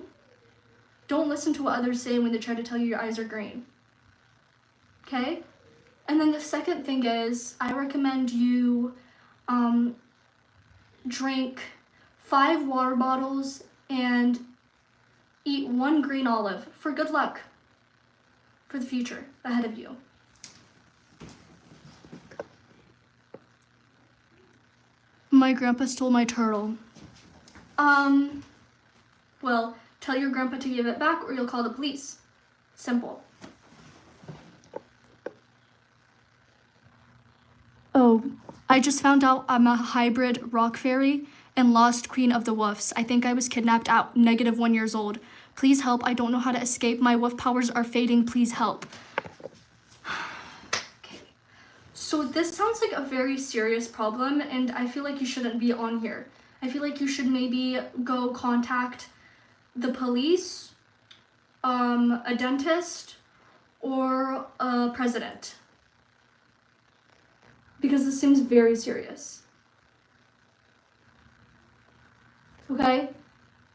listen to what others say when they try to tell you your eyes are green. Okay? And then the second thing is, I recommend you drink 5 water bottles and eat 1 green olive for good luck for the future ahead of you. My grandpa stole my turtle. Well, tell your grandpa to give it back or you'll call the police. Simple. Oh, I just found out I'm a hybrid rock fairy and lost queen of the woofs. I think I was kidnapped at -1 years old. Please help. I don't know how to escape. My woof powers are fading. Please help. Okay. So this sounds like a very serious problem, and I feel like you shouldn't be on here. I feel like you should maybe go contact the police, a dentist, or a president. Because this seems very serious. Okay?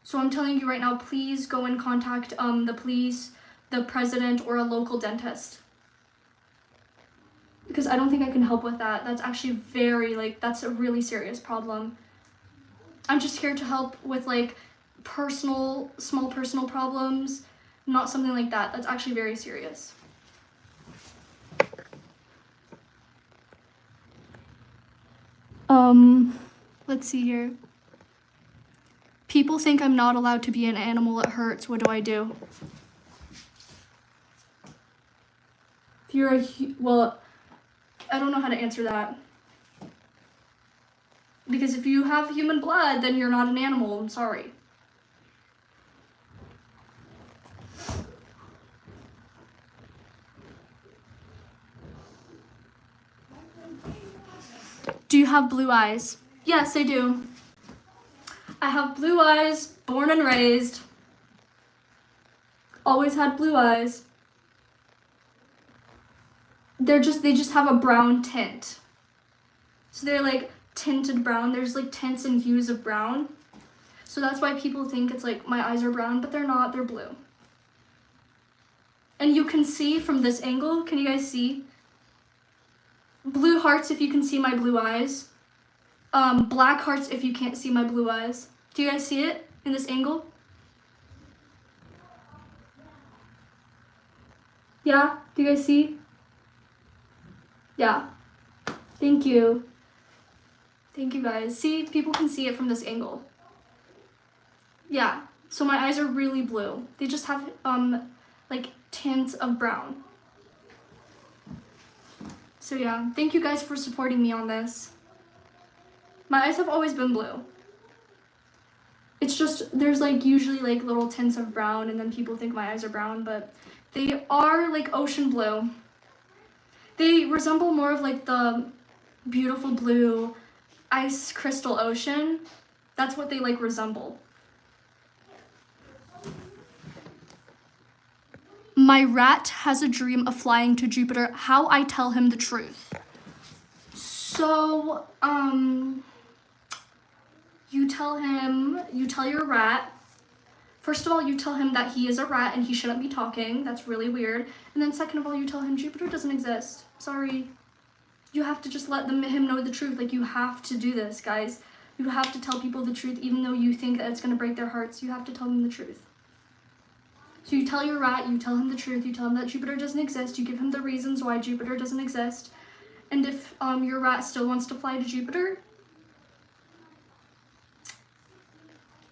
So I'm telling you right now, please go and contact the police, the president, or a local dentist. Because I don't think I can help with that. That's actually very, like, that's a really serious problem. I'm just here to help with, like, small personal problems, not something like that. That's actually very serious. Let's see here. People think I'm not allowed to be an animal. It hurts. What do I do? If you're well, I don't know how to answer that. Because if you have human blood, then you're not an animal. I'm sorry. Do you have blue eyes? Yes, I do. I have blue eyes, born and raised. Always had blue eyes. They just have a brown tint. So they're like tinted brown. There's like tints and hues of brown. So that's why people think it's like my eyes are brown, but they're not, they're blue. And you can see from this angle, can you guys see? Blue hearts if you can see my blue eyes. Black hearts if you can't see my blue eyes. Do you guys see it in this angle? Yeah? Do you guys see? Yeah. Thank you. Thank you guys. See, people can see it from this angle. Yeah. So my eyes are really blue. They just have like tints of brown. So yeah, thank you guys for supporting me on this. My eyes have always been blue. It's just, there's like usually like little tints of brown and then people think my eyes are brown, but they are like ocean blue. They resemble more of like the beautiful blue ice crystal ocean. That's what they like resemble. My rat has a dream of flying to Jupiter. How I tell him the truth. So, you tell your rat, first of all, you tell him that he is a rat and he shouldn't be talking. That's really weird. And then second of all, you tell him Jupiter doesn't exist. Sorry. You have to just let him know the truth. Like, you have to do this, guys. You have to tell people the truth, even though you think that it's going to break their hearts. You have to tell them the truth. So you tell your rat, you tell him the truth, you tell him that Jupiter doesn't exist, you give him the reasons why Jupiter doesn't exist. And if your rat still wants to fly to Jupiter,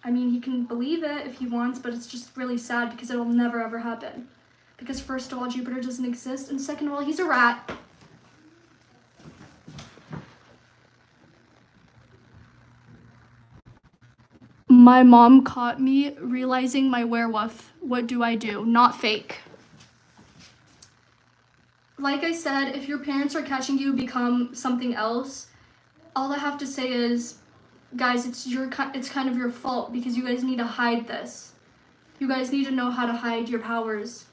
I mean, he can believe it if he wants, but it's just really sad because it'll never ever happen. Because first of all, Jupiter doesn't exist, and second of all, he's a rat. My mom caught me realizing my werewolf. What do I do? Not fake. Like I said, if your parents are catching you become something else, all I have to say is, guys, it's kind of your fault because you guys need to hide this. You guys need to know how to hide your powers.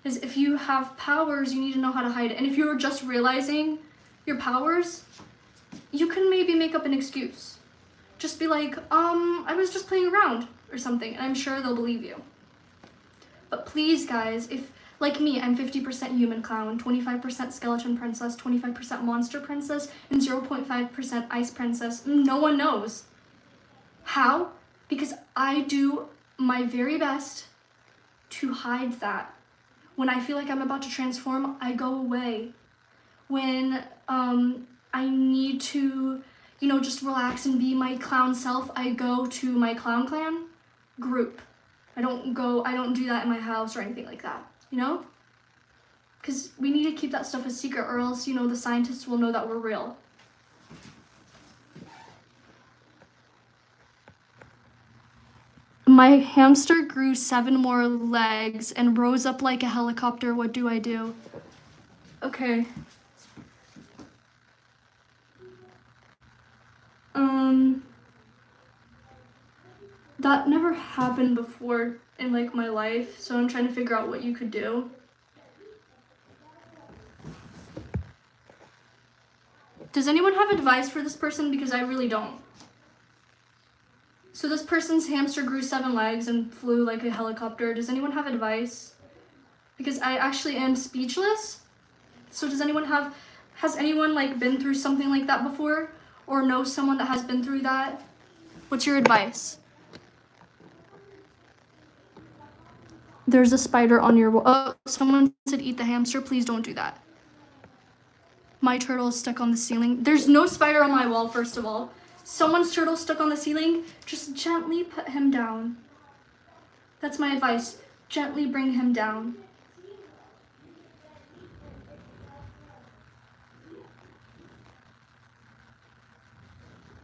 Because if you have powers, you need to know how to hide it. And if you're just realizing your powers, you can maybe make up an excuse. Just be like, I was just playing around or something, and I'm sure they'll believe you. But please, guys, if, like me, I'm 50% human clown, 25% skeleton princess, 25% monster princess, and 0.5% ice princess, no one knows. How? Because I do my very best to hide that. When I feel like I'm about to transform, I go away. When I need to, just relax and be my clown self, I go to my clown clan group. I don't do that in my house or anything like that, Because we need to keep that stuff a secret or else, the scientists will know that we're real. My hamster grew 7 more legs and rose up like a helicopter. What do I do? Okay. That never happened before in like my life, so I'm trying to figure out what you could do. Does anyone have advice for this person? Because I really don't. So this person's hamster grew 7 legs and flew like a helicopter. Does anyone have advice? Because I actually am speechless. So has anyone like been through something like that before? Or know someone that has been through that? What's your advice? There's a spider on your wall. Oh, someone said eat the hamster. Please don't do that. My turtle is stuck on the ceiling. There's no spider on my wall, first of all. Someone's turtle stuck on the ceiling. Just gently put him down. That's my advice. Gently bring him down.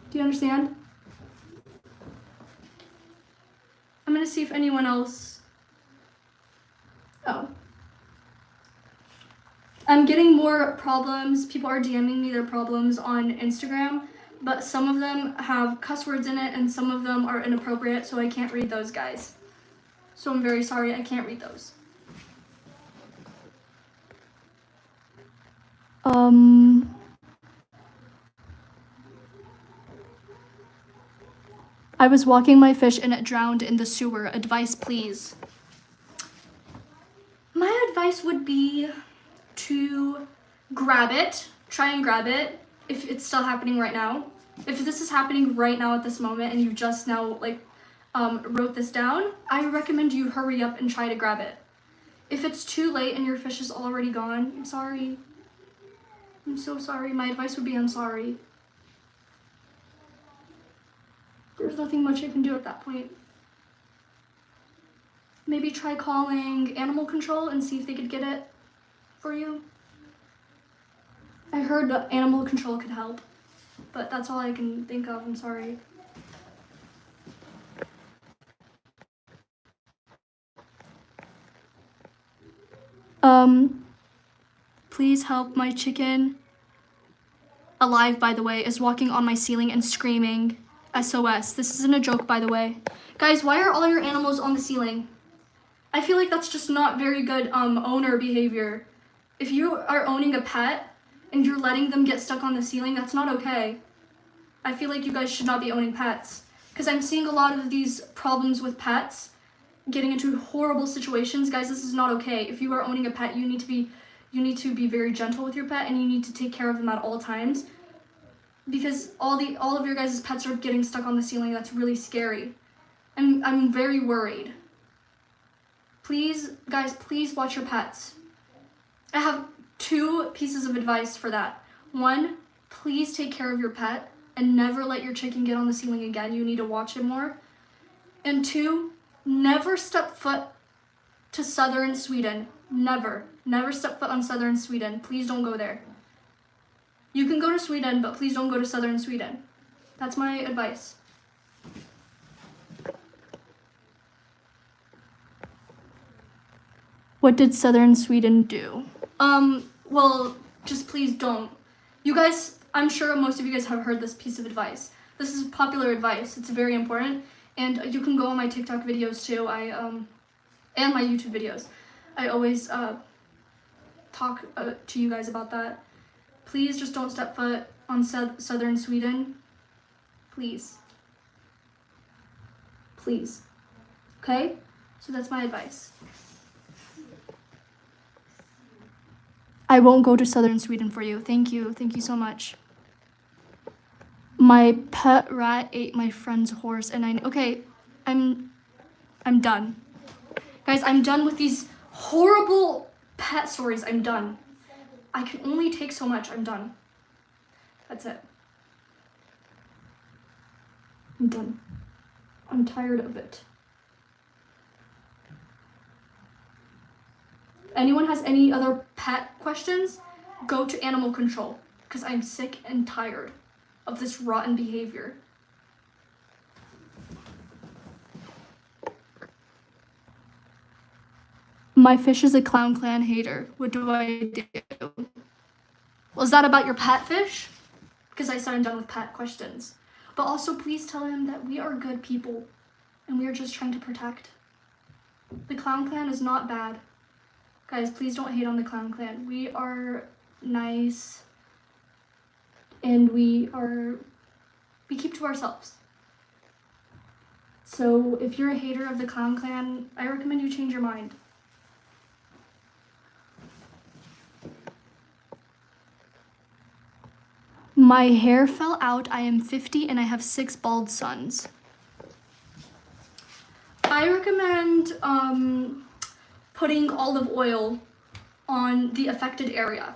Do you understand? I'm gonna see if anyone else... Oh. I'm getting more problems. People are DMing me their problems on Instagram, but some of them have cuss words in it and some of them are inappropriate, so I can't read those, guys. So I'm very sorry, I can't read those. I was walking my fish and it drowned in the sewer. Advice, please. My advice would be to grab it. Try and grab it if it's still happening right now. If this is happening right now at this moment and you just now like wrote this down, I recommend you hurry up and try to grab it. If it's too late and your fish is already gone, I'm sorry. I'm so sorry. My advice would be I'm sorry. There's nothing much I can do at that point. Maybe try calling animal control and see if they could get it for you. I heard that animal control could help, but that's all I can think of. I'm sorry. Please help. My chicken, alive by the way, is walking on my ceiling and screaming. SOS. This isn't a joke, by the way. Guys, why are all your animals on the ceiling? I feel like that's just not very good owner behavior. If you are owning a pet and you're letting them get stuck on the ceiling, that's not okay. I feel like you guys should not be owning pets. Because I'm seeing a lot of these problems with pets getting into horrible situations. Guys, this is not okay. If you are owning a pet, you need to be very gentle with your pet and you need to take care of them at all times. Because all of your guys' pets are getting stuck on the ceiling. That's really scary. I'm very worried. Please, guys, please watch your pets. I have 2 pieces of advice for that. 1, please take care of your pet and never let your chicken get on the ceiling again. You need to watch it more. And 2, never step foot to southern Sweden. Never. Never step foot on southern Sweden. Please don't go there. You can go to Sweden, but please don't go to southern Sweden. That's my advice. What did southern Sweden do? Well, just please don't. You guys, I'm sure most of you guys have heard this piece of advice. This is popular advice. It's very important. And you can go on my TikTok videos too. And my YouTube videos. I always talk to you guys about that. Please just don't step foot on southern Sweden. Please. Please. Okay? So that's my advice. I won't go to southern Sweden for you. Thank you. Thank you so much. My pet rat ate my friend's horse and okay, I'm done. Guys, I'm done with these horrible pet stories. I'm done. I can only take so much. I'm done. That's it. I'm done. I'm tired of it. Anyone has any other pet questions? Go to animal control because I'm sick and tired of this rotten behavior. My fish is a Clown Clan hater. What do I do? Was that about your pet fish? Because I said I'm done with pet questions. But also, please tell him that we are good people and we are just trying to protect. The Clown Clan is not bad. Guys, please don't hate on the Clown Clan. We are nice and we keep to ourselves. So if you're a hater of the Clown Clan, I recommend you change your mind. My hair fell out. I am 50 and I have 6 bald sons. I recommend putting olive oil on the affected area.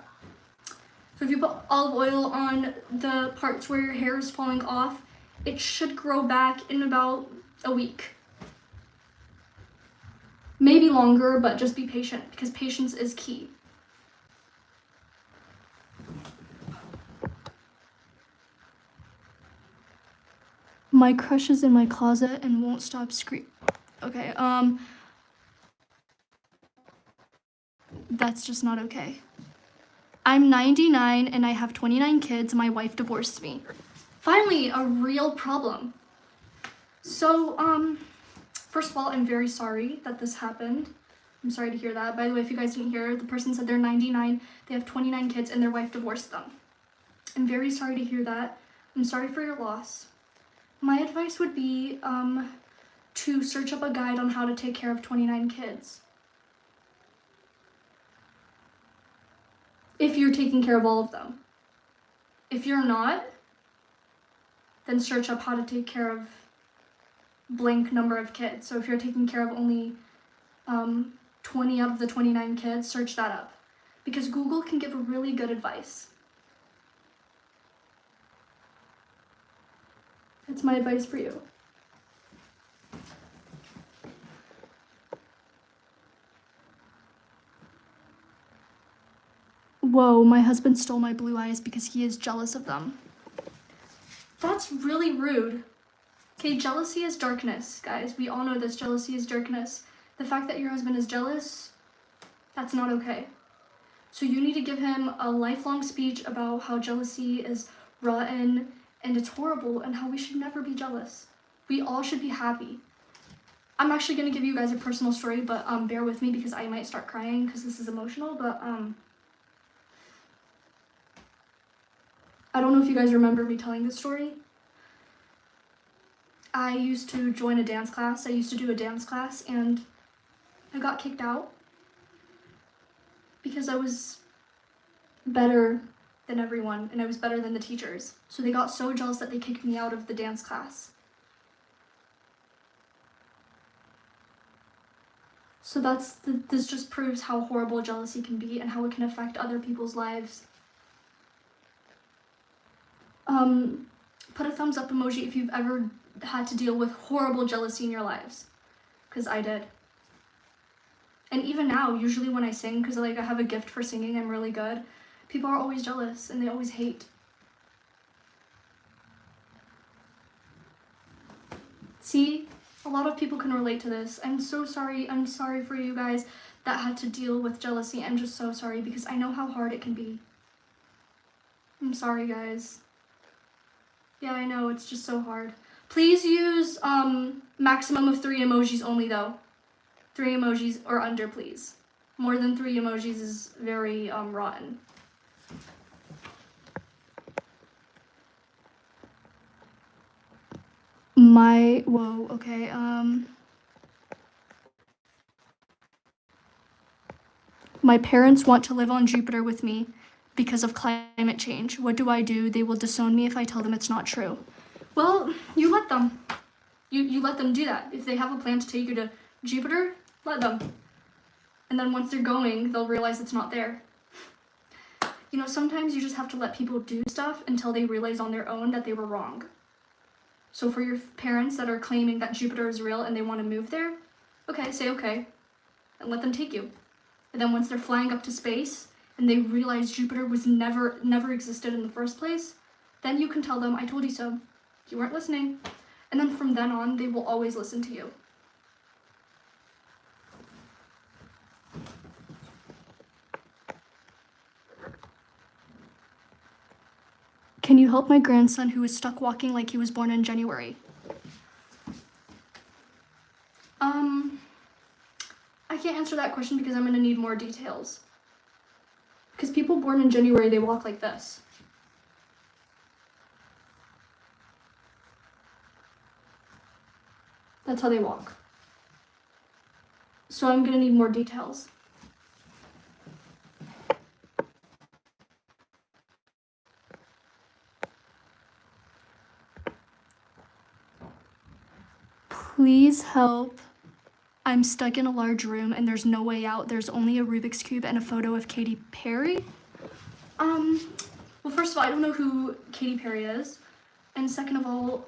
So if you put olive oil on the parts where your hair is falling off, it should grow back in about a week. Maybe longer, but just be patient because patience is key. My crush is in my closet and won't stop screaming. Okay, that's just not okay. I'm 99 and I have 29 kids. My wife divorced me. Finally, a real problem. So, first of all, I'm very sorry that this happened. I'm sorry to hear that. By the way, if you guys didn't hear, the person said they're 99, they have 29 kids, and their wife divorced them. I'm very sorry to hear that. I'm sorry for your loss. My advice would be to search up a guide on how to take care of 29 kids. If you're taking care of all of them. If you're not, then search up how to take care of blank number of kids. So if you're taking care of only 20 out of the 29 kids, search that up. Because Google can give really good advice. That's my advice for you. Whoa, my husband stole my blue eyes because he is jealous of them. That's really rude. Okay, jealousy is darkness, guys. We all know this. Jealousy is darkness. The fact that your husband is jealous, that's not okay. So you need to give him a lifelong speech about how jealousy is rotten and it's horrible and how we should never be jealous. We all should be happy. I'm actually going to give you guys a personal story, but bear with me because I might start crying because this is emotional, but I don't know if you guys remember me telling this story. I used to join a dance class. I used to do a dance class and I got kicked out because I was better than everyone and I was better than the teachers. So they got so jealous that they kicked me out of the dance class. So this just proves how horrible jealousy can be and how it can affect other people's lives. Put a thumbs up emoji if you've ever had to deal with horrible jealousy in your lives, because I did. And even now, usually when I sing, because I have a gift for singing, I'm really good, people are always jealous and they always hate. See, a lot of people can relate to this. I'm so sorry. I'm sorry for you guys that had to deal with jealousy. I'm just so sorry because I know how hard it can be. I'm sorry, guys. Yeah, I know, it's just so hard. Please use maximum of 3 emojis only though. 3 emojis or under, please. More than 3 emojis is very rotten. Whoa, okay, my parents want to live on Jupiter with me because of climate change. What do I do? They will disown me if I tell them it's not true. Well, you let them. You let them do that. If they have a plan to take you to Jupiter, let them. And then once they're going, they'll realize it's not there. You know, sometimes you just have to let people do stuff until they realize on their own that they were wrong. So for your parents that are claiming that Jupiter is real and they want to move there, okay, say okay, and let them take you. And then once they're flying up to space and they realize Jupiter was never existed in the first place, then you can tell them, I told you so. You weren't listening. And then from then on, they will always listen to you. Can you help my grandson who is stuck walking like he was born in January? I can't answer that question because I'm gonna need more details. Because people born in January, they walk like this. That's how they walk. So I'm gonna need more details. Please help. I'm stuck in a large room and there's no way out. There's only a Rubik's Cube and a photo of Katy Perry. Well, first of all, I don't know who Katy Perry is. And second of all,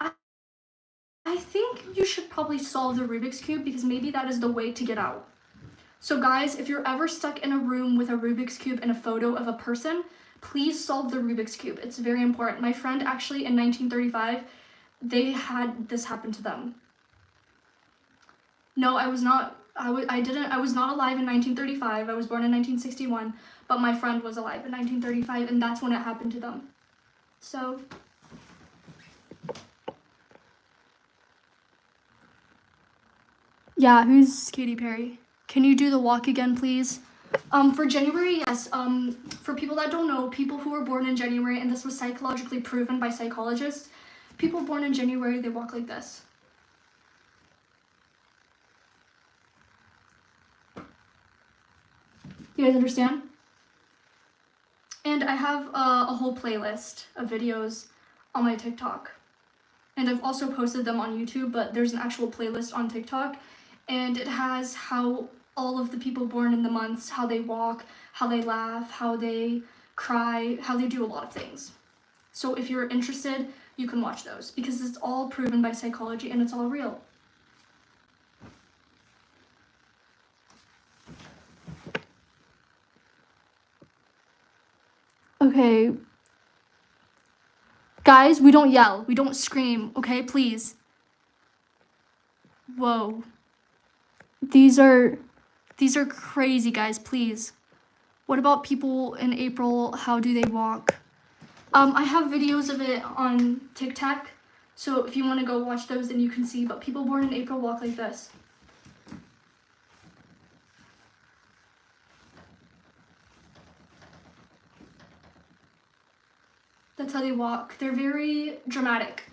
I think you should probably solve the Rubik's Cube because maybe that is the way to get out. So guys, if you're ever stuck in a room with a Rubik's Cube and a photo of a person, please solve the Rubik's Cube. It's very important. My friend actually in 1935, they had this happen to them. No, I was not alive in 1935. I was born in 1961, but my friend was alive in 1935 and that's when it happened to them. So yeah, who's Katy Perry? Can you do the walk again, please? For January, yes. For people that don't know, people who were born in January, and this was psychologically proven by psychologists, people born in January, they walk like this. You guys understand? And I have a whole playlist of videos on my TikTok. And I've also posted them on YouTube, but there's an actual playlist on TikTok. And it has how all of the people born in the months, how they walk, how they laugh, how they cry, how they do a lot of things. So if you're interested, you can watch those because it's all proven by psychology and it's all real. Okay. Guys, we don't yell. We don't scream, okay? Please. Whoa. These are crazy, guys, please. What about people in April? How do they walk? I have videos of it on TikTok. So if you want to go watch those, then you can see. But people born in April walk like this. That's how they walk. They're very dramatic.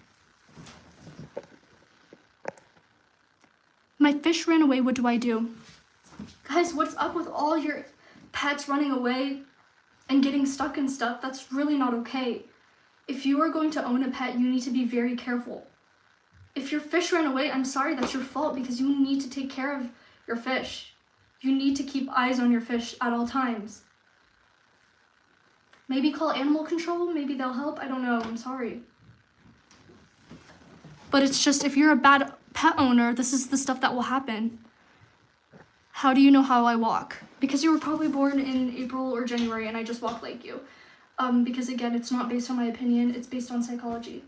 My fish ran away. What do I do? Guys, what's up with all your pets running away and getting stuck and stuff? That's really not okay. If you are going to own a pet, you need to be very careful. If your fish ran away, I'm sorry, that's your fault because you need to take care of your fish. You need to keep eyes on your fish at all times. Maybe call animal control, maybe they'll help, I don't know, I'm sorry. But it's just, if you're a bad pet owner, this is the stuff that will happen. How do you know how I walk? Because you were probably born in April or January and I just walk like you. Because again, it's not based on my opinion, it's based on psychology.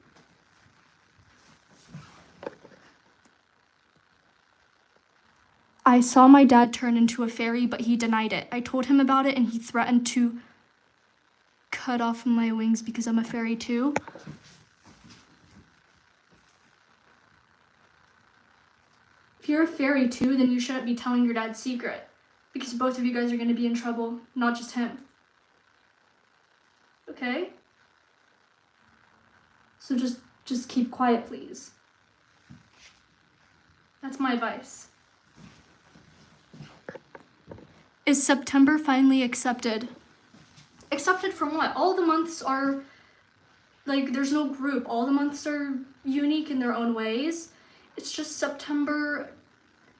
I saw my dad turn into a fairy, but he denied it. I told him about it and he threatened to cut off my wings because I'm a fairy too. If you're a fairy too, then you shouldn't be telling your dad's secret because both of you guys are going to be in trouble, not just him. Okay? So just keep quiet, please. That's my advice. Is September finally accepted? Accepted from what? All the months are, like, there's no group. All the months are unique in their own ways. It's just September,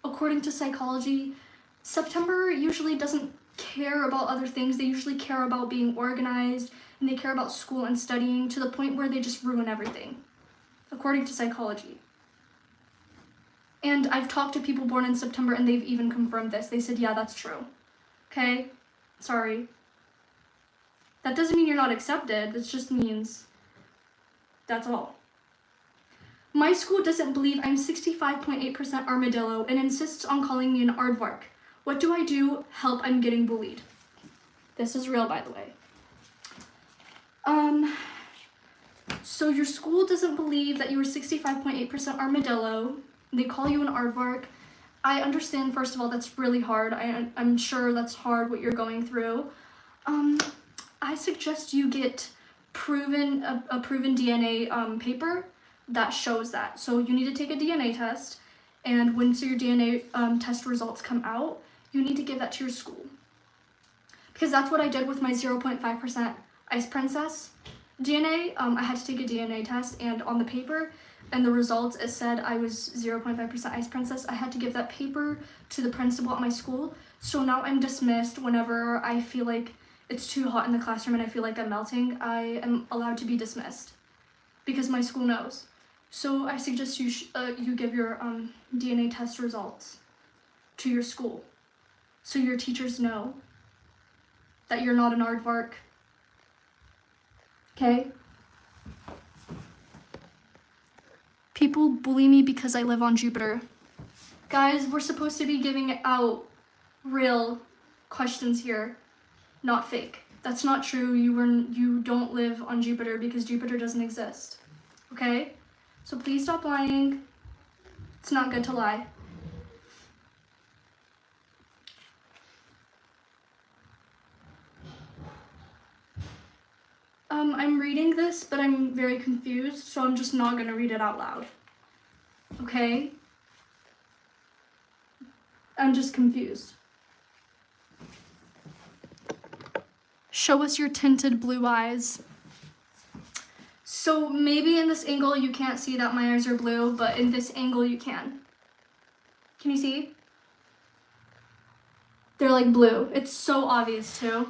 according to psychology, September usually doesn't care about other things. They usually care about being organized, and they care about school and studying to the point where they just ruin everything, according to psychology. And I've talked to people born in September, and they've even confirmed this. They said, yeah, that's true. Okay? Sorry. That doesn't mean you're not accepted. That just means that's all. My school doesn't believe I'm 65.8% armadillo and insists on calling me an aardvark. What do I do? Help, I'm getting bullied. This is real, by the way. So your school doesn't believe that you were 65.8% armadillo. They call you an aardvark. I understand, first of all, that's really hard. I'm sure that's hard what you're going through. I suggest you get a proven DNA paper that shows that. So you need to take a DNA test, and once your DNA test results come out, you need to give that to your school. Because that's what I did with my 0.5% Ice Princess DNA. I had to take a DNA test, and on the paper and the results, it said I was 0.5% Ice Princess. I had to give that paper to the principal at my school. So now I'm dismissed whenever I feel like it's too hot in the classroom and I feel like I'm melting. I am allowed to be dismissed because my school knows. So I suggest you give your DNA test results to your school so your teachers know that you're not an aardvark. Okay? People bully me because I live on Jupiter. Guys, we're supposed to be giving out real questions here, not fake. That's not true. You don't live on Jupiter because Jupiter doesn't exist. Okay? So please stop lying. It's not good to lie. I'm reading this, but I'm very confused, so I'm just not gonna read it out loud. Okay? I'm just confused. Show us your tinted blue eyes. So maybe in this angle you can't see that my eyes are blue, but in this angle you can. Can you see? They're like blue. It's so obvious too.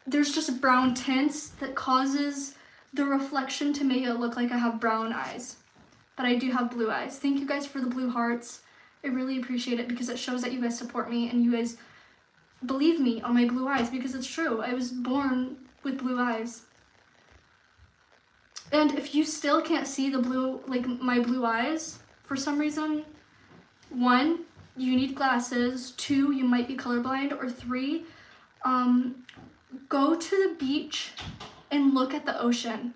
There's just brown tints that causes the reflection to make it look like I have brown eyes. But I do have blue eyes. Thank you guys for the blue hearts. I really appreciate it because it shows that you guys support me and you guys believe me on my blue eyes because it's true. I was born with blue eyes. And if you still can't see the blue, like my blue eyes, for some reason, 1, you need glasses, 2, you might be colorblind, or 3, go to the beach and look at the ocean.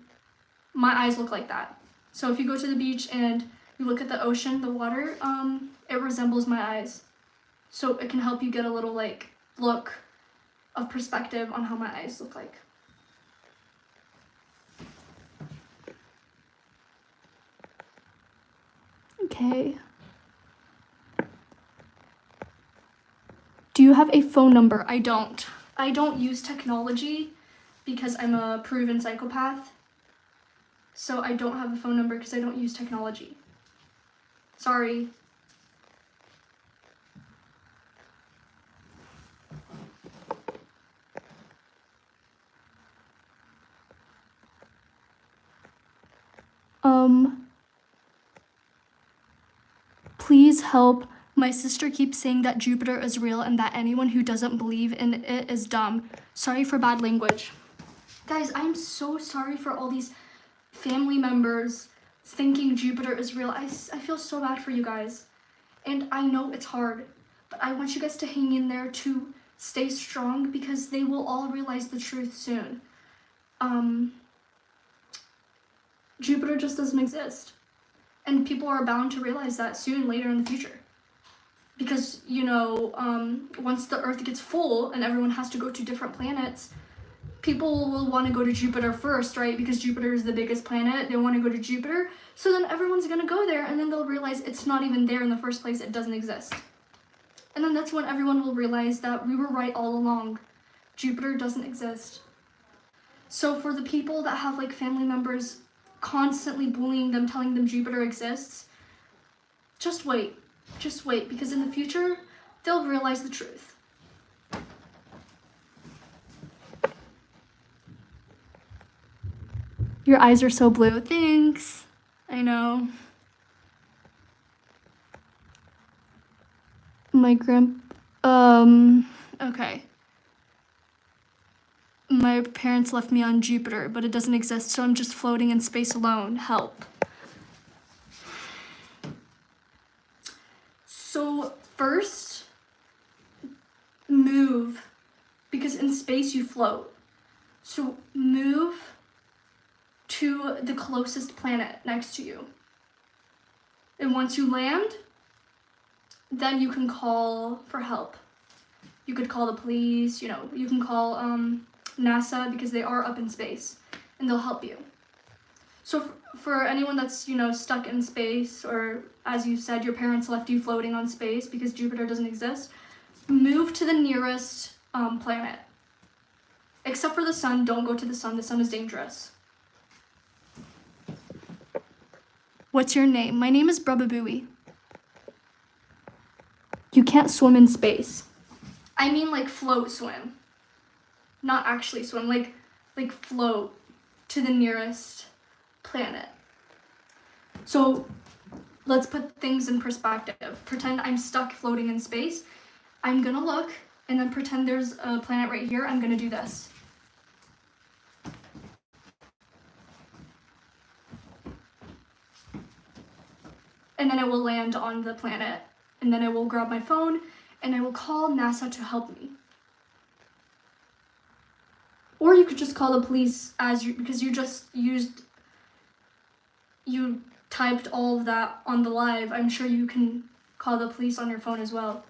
My eyes look like that. So if you go to the beach and you look at the ocean, the water, it resembles my eyes. So it can help you get a little like look of perspective on how my eyes look like. Okay. Do you have a phone number? I don't. I don't use technology because I'm a proven psychopath. So I don't have a phone number because I don't use technology. Sorry. Please help. My sister keeps saying that Jupiter is real and that anyone who doesn't believe in it is dumb. Sorry for bad language. Guys, I'm so sorry for all these family members thinking Jupiter is real. I feel so bad for you guys. And I know it's hard, but I want you guys to hang in there, to stay strong, because they will all realize the truth soon. Jupiter just doesn't exist. And people are bound to realize that soon, later in the future. Because, you know, once the Earth gets full and everyone has to go to different planets, people will want to go to Jupiter first, right? Because Jupiter is the biggest planet. They want to go to Jupiter. So then everyone's going to go there, and then they'll realize it's not even there in the first place. It doesn't exist. And then that's when everyone will realize that we were right all along. Jupiter doesn't exist. So for the people that have like family members constantly bullying them, telling them Jupiter exists, just wait. Just wait, because in the future, they'll realize the truth. Your eyes are so blue. Thanks. I know. Okay. My parents left me on Jupiter, but it doesn't exist, so I'm just floating in space alone. Help. So first, move, because in space you float. So move to the closest planet next to you. And once you land, then you can call for help. You could call the police, you know, you can call NASA because they are up in space and they'll help you. So for anyone that's, you know, stuck in space, or as you said, your parents left you floating on space because Jupiter doesn't exist, move to the nearest planet. Except for the sun, don't go to the sun. The sun is dangerous. What's your name? My name is Brubabooey. You can't swim in space. I mean like float swim. Not actually swim, like float to the nearest planet. So let's put things in perspective. Pretend I'm stuck floating in space. I'm gonna look and then pretend there's a planet right here. I'm gonna do this. And then I will land on the planet. And then I will grab my phone and I will call NASA to help me. Or you could just call the police because you typed all of that on the live. I'm sure you can call the police on your phone as well.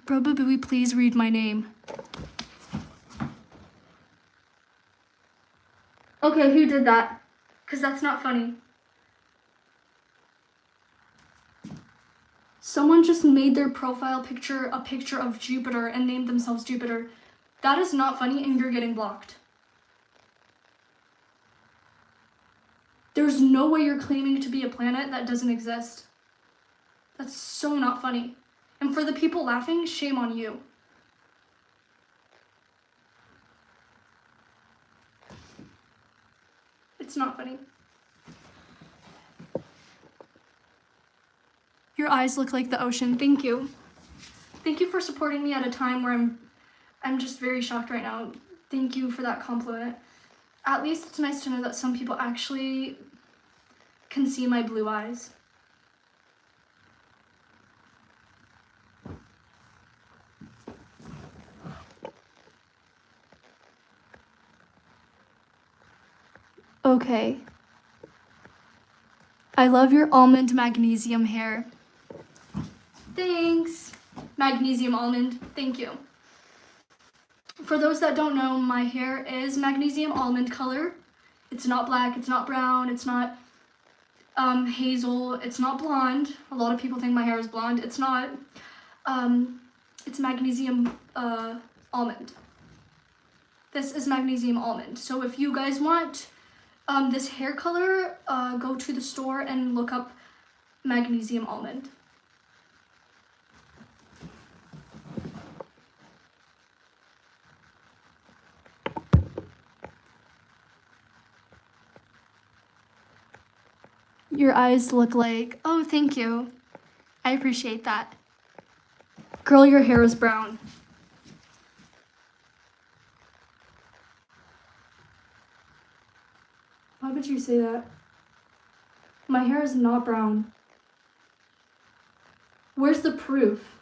Brubabooey, please read my name. Okay, who did that? Because that's not funny. Someone just made their profile picture a picture of Jupiter and named themselves Jupiter. That is not funny and you're getting blocked. There's no way you're claiming to be a planet that doesn't exist. That's so not funny. And for the people laughing, shame on you. It's not funny. Your eyes look like the ocean. Thank you. Thank you for supporting me at a time where I'm just very shocked right now. Thank you for that compliment. At least it's nice to know that some people actually can see my blue eyes. Okay. I love your almond magnesium hair. Thanks. Magnesium almond. Thank you. For those that don't know, my hair is magnesium almond color. It's not black, it's not brown, it's not hazel, it's not blonde. A lot of people think my hair is blonde. It's not. It's magnesium almond. This is magnesium almond. So if you guys want this hair color, go to the store and look up magnesium almond. Your eyes look like, oh, thank you. I appreciate that. Girl, your hair is brown. Why would you say that? My hair is not brown. Where's the proof?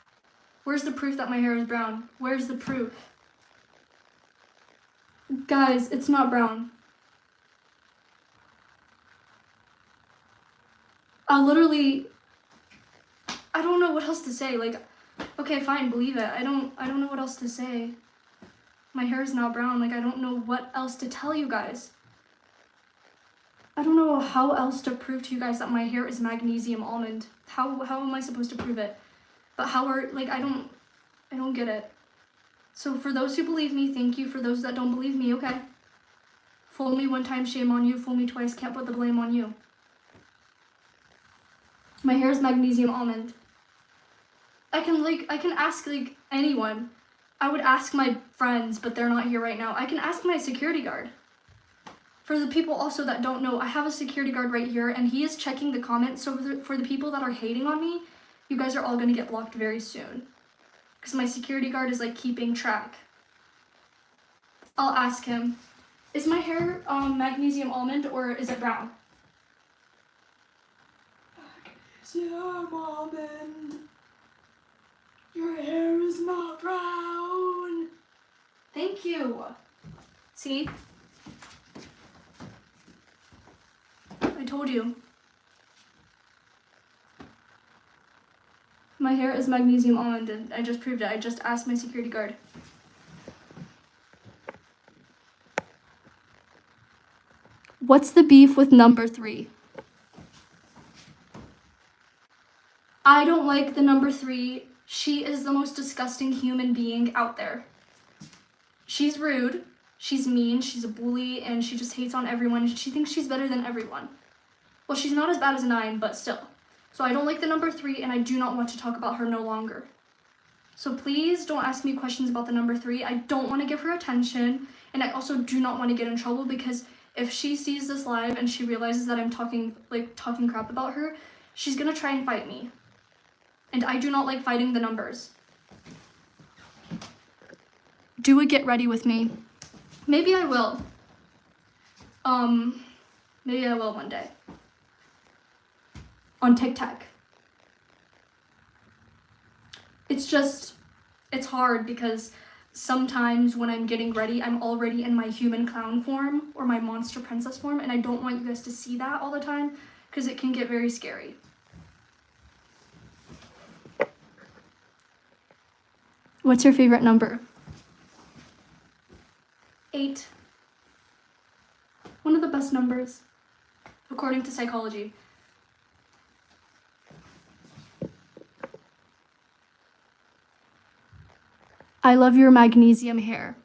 Where's the proof that my hair is brown? Where's the proof? Guys, it's not brown. I don't know what else to say. Like, okay, fine, believe it. I don't know what else to say. My hair is not brown. Like, I don't know what else to tell you guys. I don't know how else to prove to you guys that my hair is magnesium almond. How am I supposed to prove it? But I don't get it. So for those who believe me, thank you. For those that don't believe me, okay. Fool me one time, shame on you. Fool me twice, can't put the blame on you. My hair is magnesium almond. I can ask anyone. I would ask my friends, but they're not here right now. I can ask my security guard. For the people also that don't know, I have a security guard right here and he is checking the comments. So for the people that are hating on me, you guys are all gonna get blocked very soon. Because my security guard is keeping track. I'll ask him, is my hair magnesium almond or is it brown? Magnesium almond. Your hair is not brown. Thank you. See? told you. My hair is magnesium almond, and I just proved it. I just asked my security guard. What's the beef with number 3? I don't like the number 3. She is the most disgusting human being out there. She's rude, she's mean, she's a bully, and she just hates on everyone. She thinks she's better than everyone. Well, she's not as bad as a 9, but still. So I don't like the number 3, and I do not want to talk about her no longer. So please don't ask me questions about the number 3. I don't want to give her attention, and I also do not want to get in trouble, because if she sees this live and she realizes that I'm talking crap about her, she's gonna try and fight me. And I do not like fighting the numbers. Do a get ready with me. Maybe I will. Maybe I will one day. On TikTok. It's hard because sometimes when I'm getting ready, I'm already in my human clown form or my monster princess form, and I don't want you guys to see that all the time because it can get very scary. What's your favorite number? 8. One of the best numbers, according to psychology. I love your magnesium hair.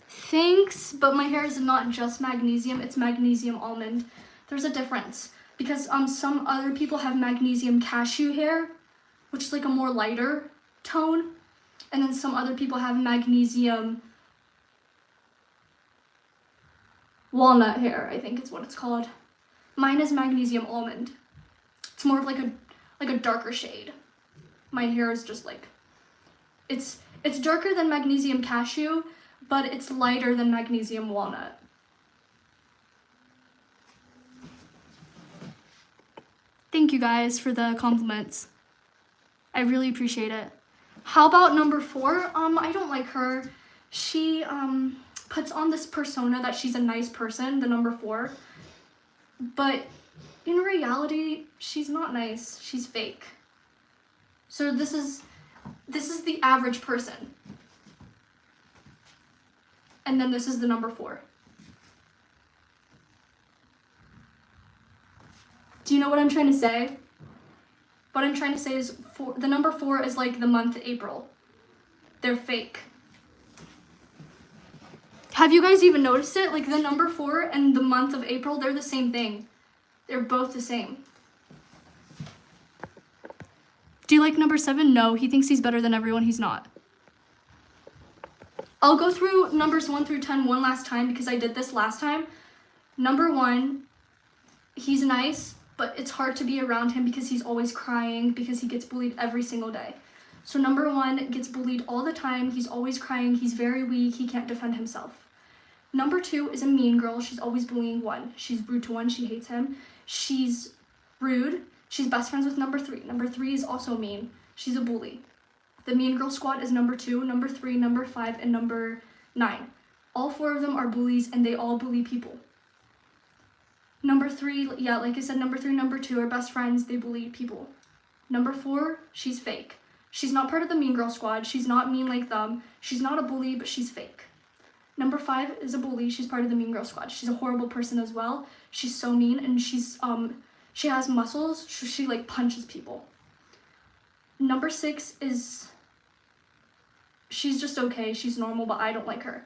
Thanks, but my hair is not just magnesium, it's magnesium almond. There's a difference because some other people have magnesium cashew hair, which is like a more lighter tone, and then some other people have magnesium walnut hair, I think is what it's called. Mine is magnesium almond. It's more of like a darker shade. My hair is just like it's darker than magnesium cashew, but it's lighter than magnesium walnut. Thank you guys for the compliments. I really appreciate it. How about number 4? I don't like her. She puts on this persona that she's a nice person, the number 4. But in reality, she's not nice. She's fake. So this is the average person. And then this is the number 4. Do you know what I'm trying to say? What I'm trying to say is the number 4 is like the month April. They're fake. Have you guys even noticed it? Like the number 4 and the month of April, they're the same thing. They're both the same. Do you like number 7? No, he thinks he's better than everyone. He's not. I'll go through numbers 1 through 10 one last time because I did this last time. Number 1, he's nice, but it's hard to be around him because he's always crying because he gets bullied every single day. So number 1 gets bullied all the time. He's always crying. He's very weak. He can't defend himself. Number 2 is a mean girl. She's always bullying 1. She's rude to 1. She hates him. She's rude. She's best friends with number 3. Number 3 is also mean. She's a bully. The mean girl squad is number 2, number 3, number 5, and number 9. All 4 of them are bullies and they all bully people. Number 3, yeah, like I said, number 3, number 2 are best friends. They bully people. Number 4, she's fake. She's not part of the mean girl squad. She's not mean like them. She's not a bully, but she's fake. Number 5 is a bully. She's part of the mean girl squad. She's a horrible person as well. She's so mean, and she has muscles. She like punches people. Number 6 is, she's just okay. She's normal, but I don't like her.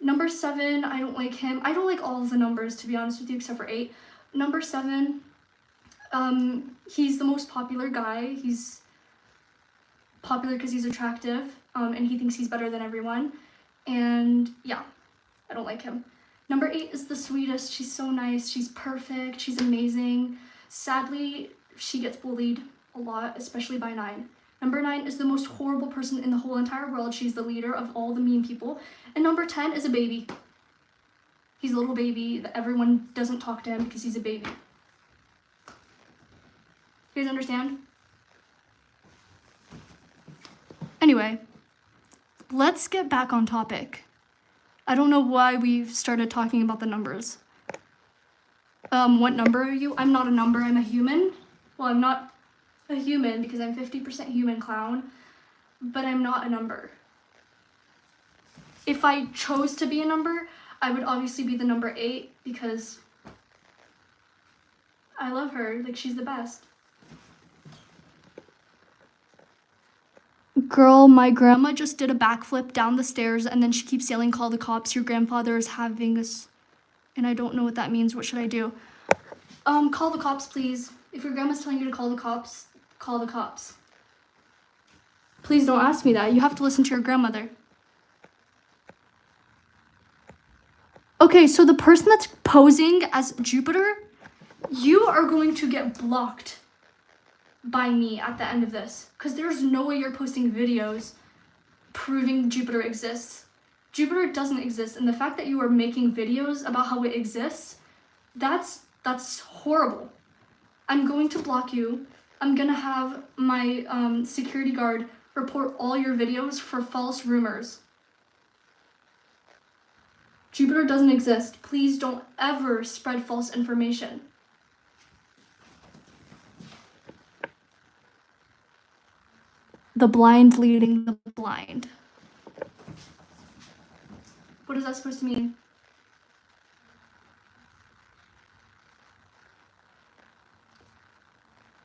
Number 7, I don't like him. I don't like all of the numbers, to be honest with you, except for 8. Number 7, he's the most popular guy. He's popular because he's attractive, and he thinks he's better than everyone. And yeah, I don't like him. Number 8 is the sweetest. She's so nice. She's perfect. She's amazing. Sadly, she gets bullied a lot, especially by 9. Number 9 is the most horrible person in the whole entire world. She's the leader of all the mean people. And number 10 is a baby. He's a little baby. Everyone doesn't talk to him because he's a baby. You guys understand? Anyway, let's get back on topic. I don't know why we've started talking about the numbers. What number are you? I'm not a number, I'm a human. Well, I'm not a human because I'm 50% human clown, but I'm not a number. If I chose to be a number, I would obviously be the number 8 because I love her, like she's the best. Girl, my grandma just did a backflip down the stairs and then she keeps yelling, call the cops, your grandfather is having us, and I don't know what that means. What should I do? Call the cops, please. If your grandma's telling you to call the cops, call the cops. Please don't ask me that. You have to listen to your grandmother. Okay, so the person that's posing as Jupiter, you are going to get blocked by me at the end of this, because there's no way you're posting videos proving Jupiter exists. Jupiter doesn't exist, and the fact that you are making videos about how it exists, that's horrible. I'm going to block you. I'm gonna have my security guard report all your videos for false rumors. Jupiter doesn't exist. Please don't ever spread false information. The blind leading the blind. What is that supposed to mean?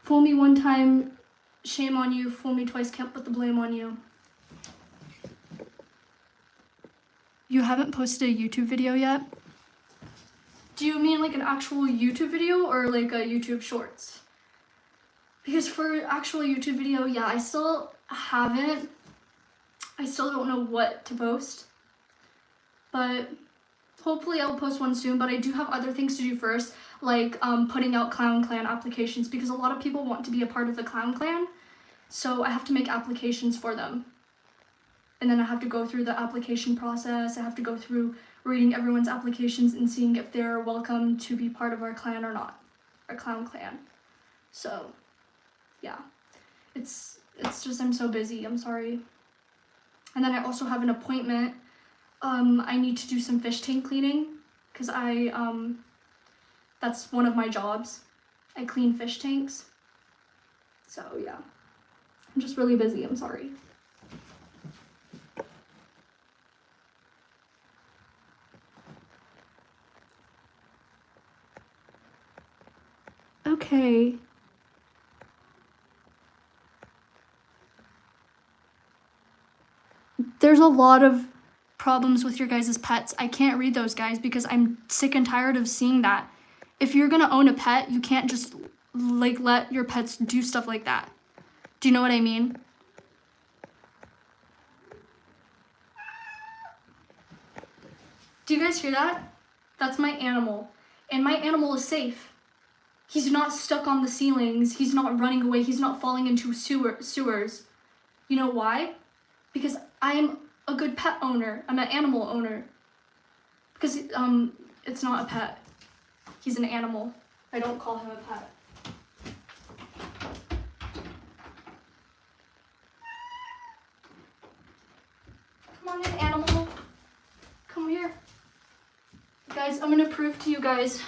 Fool me one time, shame on you. Fool me twice, can't put the blame on you. You haven't posted a YouTube video yet? Do you mean like an actual YouTube video or like a YouTube Shorts? Because for actual YouTube video, yeah, I still haven't. I still don't know what to post. But hopefully I'll post one soon, but I do have other things to do first, like putting out Clown Clan applications, because a lot of people want to be a part of the Clown Clan, so I have to make applications for them. And then I have to go through the application process. I have to go through reading everyone's applications and seeing if they're welcome to be part of our clan or not, our Clown Clan. So, yeah, it's just I'm so busy, I'm sorry. And then I also have an appointment. I need to do some fish tank cleaning, because that's one of my jobs. I clean fish tanks. So yeah, I'm just really busy, I'm sorry. Okay. There's a lot of problems with your guys' pets. I can't read those, guys, because I'm sick and tired of seeing that. If you're gonna own a pet, you can't just like let your pets do stuff like that. Do you know what I mean? Do you guys hear that? That's my animal. And my animal is safe. He's not stuck on the ceilings. He's not running away. He's not falling into sewers. You know why? Because I'm a good pet owner. I'm an animal owner. Because it's not a pet. He's an animal. I don't call him a pet. Come on in, animal. Come here. Guys, I'm gonna prove to you guys.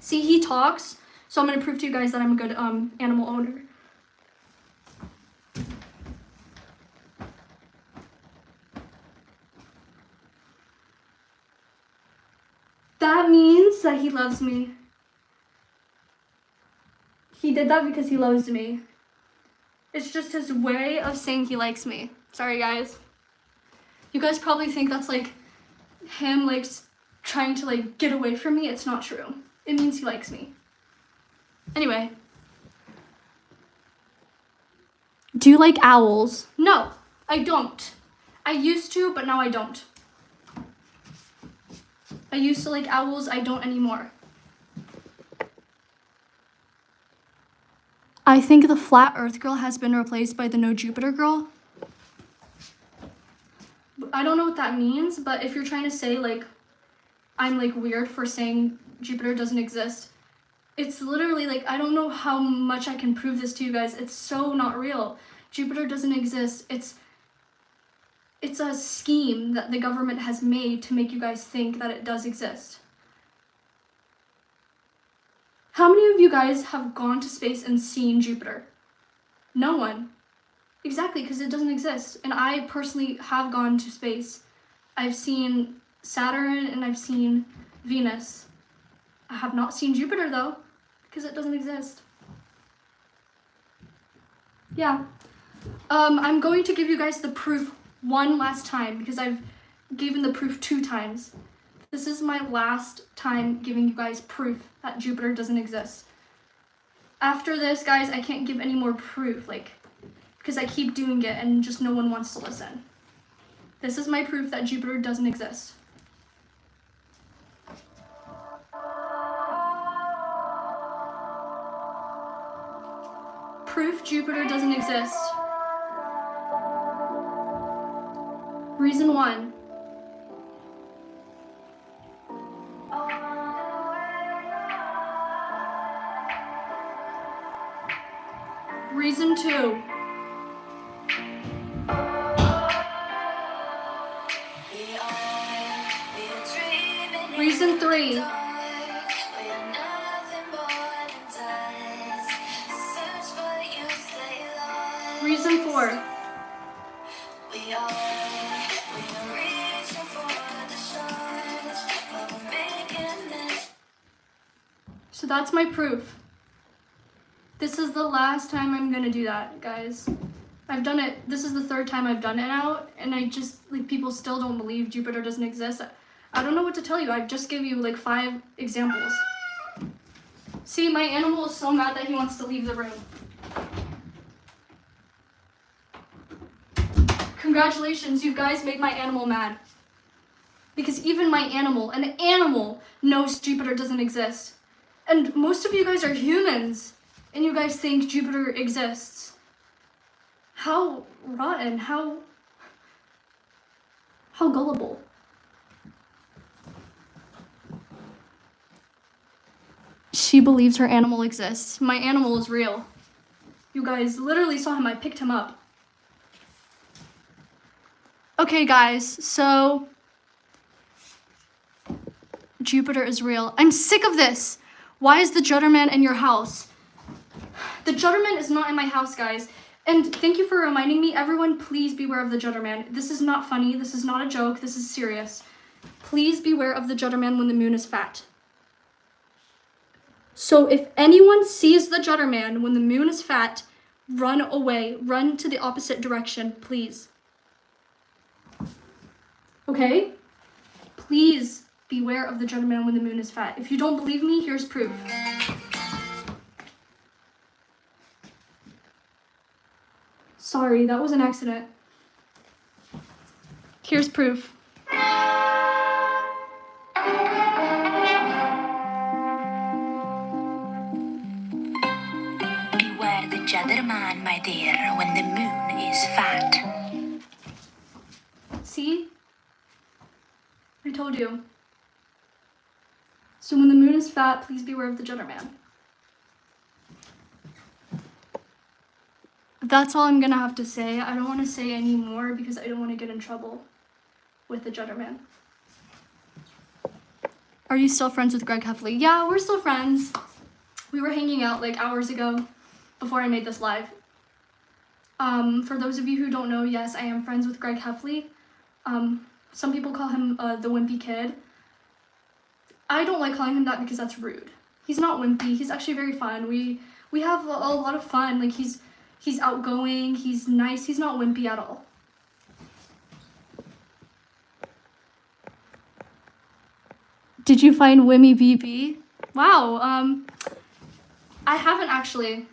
See, he talks, so I'm gonna prove to you guys that I'm a good animal owner. That means that he loves me. He did that because he loves me. It's just his way of saying he likes me. Sorry, guys. You guys probably think that's like him like trying to like get away from me. It's not true. It means he likes me. Anyway. Do you like owls? No, I don't. I used to, but now I don't. I used to like owls, I don't anymore. I think the flat earth girl has been replaced by the no Jupiter girl. I don't know what that means, but if you're trying to say like I'm like weird for saying Jupiter doesn't exist, it's literally like, I don't know how much I can prove this to you guys. It's so not real. Jupiter doesn't exist. It's a scheme that the government has made to make you guys think that it does exist. How many of you guys have gone to space and seen Jupiter? No one. Exactly, because it doesn't exist. And I personally have gone to space. I've seen Saturn and I've seen Venus. I have not seen Jupiter though, because it doesn't exist. Yeah. I'm going to give you guys the proof one last time because I've given the proof 2 times. This is my last time giving you guys proof that Jupiter doesn't exist. After this, guys, I can't give any more proof, because I keep doing it and just no one wants to listen. This is my proof that Jupiter doesn't exist. Proof Jupiter doesn't exist. Reason 1. Reason 2. Reason 3. Reason 4. So that's my proof. This is the last time I'm gonna do that, guys. I've done it, this is the 3rd time I've done it now, and I just, people still don't believe Jupiter doesn't exist. I don't know what to tell you. I've just given you 5 examples. See, my animal is so mad that he wants to leave the room. Congratulations, you guys made my animal mad. Because even my animal, an animal, knows Jupiter doesn't exist. And most of you guys are humans, and you guys think Jupiter exists. How rotten, how gullible. She believes her animal exists. My animal is real. You guys literally saw him, I picked him up. Okay guys, so Jupiter is real. I'm sick of this. Why is the Judderman in your house? The Judderman is not in my house, guys. And thank you for reminding me. Everyone, please beware of the Judderman. This is not funny. This is not a joke. This is serious. Please beware of the Judderman when the moon is fat. So if anyone sees the Judderman when the moon is fat, run away. Run to the opposite direction, please. Okay? Please beware of the Judderman when the moon is fat. If you don't believe me, here's proof. Sorry, that was an accident. Here's proof. Beware the Judderman, my dear, when the moon is fat. See? I told you. So when the moon is fat, please beware of the Judderman. That's all I'm gonna have to say. I don't want to say any more because I don't want to get in trouble with the Judderman. Are you still friends with Greg Heffley? Yeah, we're still friends. We were hanging out hours ago before I made this live. For those of you who don't know, yes, I am friends with Greg Heffley. Some people call him the wimpy kid. I don't like calling him that because that's rude. He's not wimpy. He's actually very fun. We have a lot of fun. He's outgoing. He's nice. He's not wimpy at all. Did you find Wimmy BB? Wow. I haven't actually.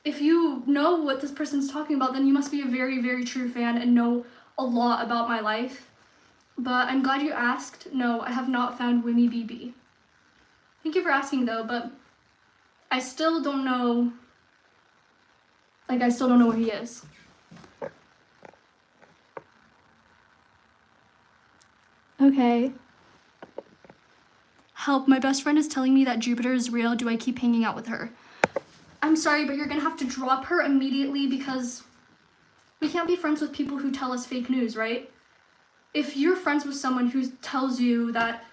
If you know what this person's talking about, then you must be a very, very true fan and know a lot about my life. But I'm glad you asked. No, I have not found Wimmy BB. Thank you for asking though, but I still don't know. I still don't know where he is. Okay. Help, my best friend is telling me that Jupiter is real. Do I keep hanging out with her? I'm sorry, but you're gonna have to drop her immediately because we can't be friends with people who tell us fake news, right? If you're friends with someone who tells you that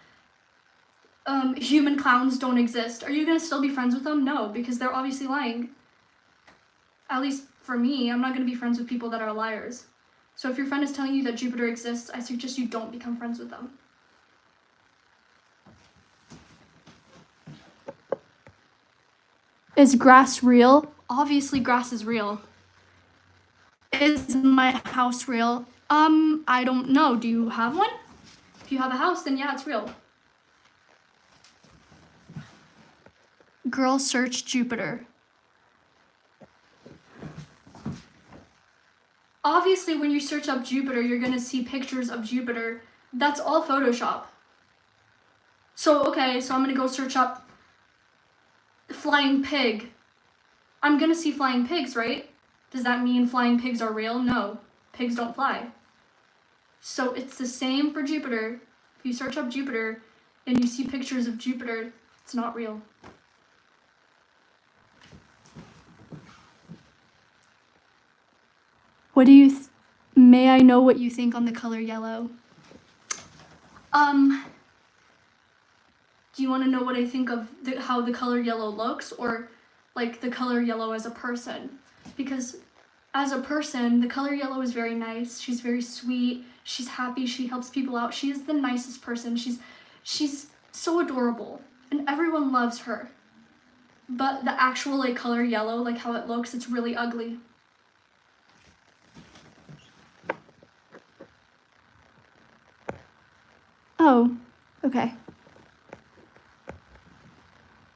human clowns don't exist, are you gonna still be friends with them? No, because they're obviously lying. At least for me, I'm not gonna be friends with people that are liars. So if your friend is telling you that Jupiter exists, I suggest you don't become friends with them. Is grass real? Obviously grass is real. Is my house real? I don't know. Do you have one? If you have a house, then yeah, it's real. Girl search Jupiter. Obviously, when you search up Jupiter, you're gonna see pictures of Jupiter. That's all Photoshop. So, okay, so I'm gonna go search up flying pig. I'm gonna see flying pigs, right? Does that mean flying pigs are real? No, pigs don't fly. So it's the same for Jupiter. If you search up Jupiter and you see pictures of Jupiter, it's not real. What do you, may I know what you think on the color yellow? Do you want to know what I think of how the color yellow looks, or like the color yellow as a person? Because as a person, the color yellow is very nice. She's very sweet. She's happy. She helps people out. She is the nicest person. She's so adorable, and everyone loves her. But the actual like color yellow, like how it looks, it's really ugly. Oh, okay.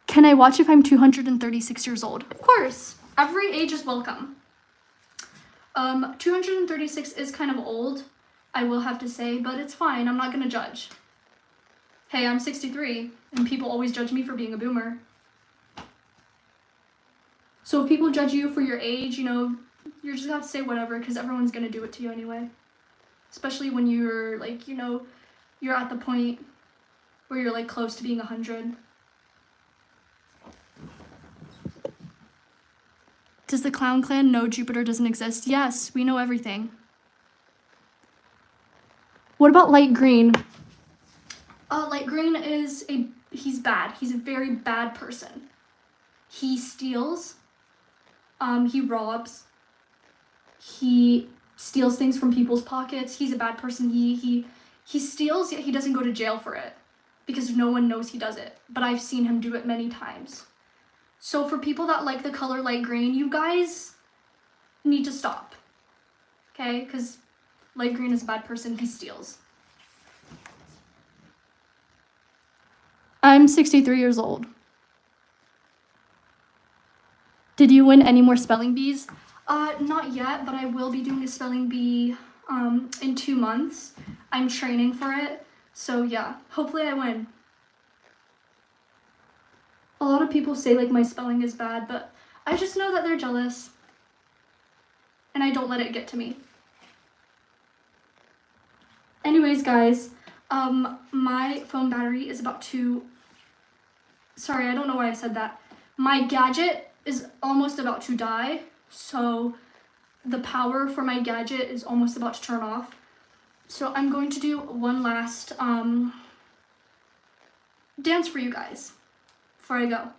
Can I watch if I'm 236 years old? Of course. Every age is welcome. 236 is kind of old, I will have to say, but it's fine. I'm not gonna judge. Hey, I'm 63, and people always judge me for being a boomer. So if people judge you for your age, you know, you're just gonna have to say whatever, because everyone's gonna do it to you anyway. Especially when you're like, you know, you're at the point where you're like close to being 100. Does the Clown Clan know Jupiter doesn't exist? Yes, we know everything. What about light green? Light green is he's bad. He's a very bad person. He steals. He robs. He steals things from people's pockets. He's a bad person. He steals, yet he doesn't go to jail for it because no one knows he does it. But I've seen him do it many times. So for people that like the color light green, you guys need to stop, okay? Because light green is a bad person, he steals. I'm 63 years old. Did you win any more spelling bees? Not yet, but I will be doing a spelling bee in 2 months. I'm training for it, so yeah, hopefully I win. A lot of people say like my spelling is bad, but I just know that they're jealous. And I don't let it get to me. Anyways, guys, my phone battery is about to... Sorry, I don't know why I said that. My gadget is almost about to die, so the power for my gadget is almost about to turn off. So I'm going to do one last dance for you guys before I go.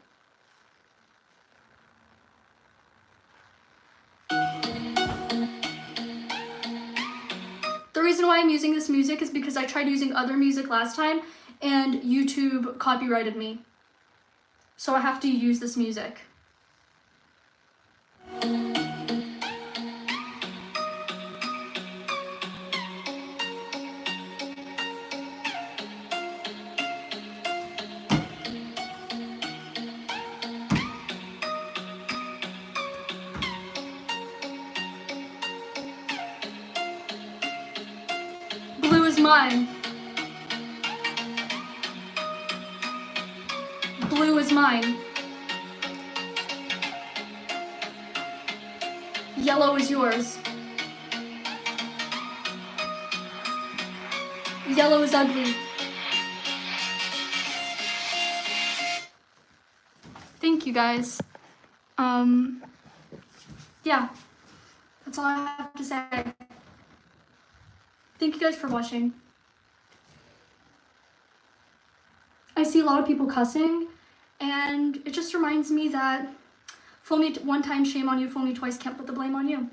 The reason why I'm using this music is because I tried using other music last time and YouTube copyrighted me. So I have to use this music. Blue is mine. Blue is mine. Yellow is yours. Yellow is ugly. Thank you guys. Yeah, that's all I have to say. Thank you guys for watching. I see a lot of people cussing, and it just reminds me that fool me one time, shame on you, fool me twice, can't put the blame on you.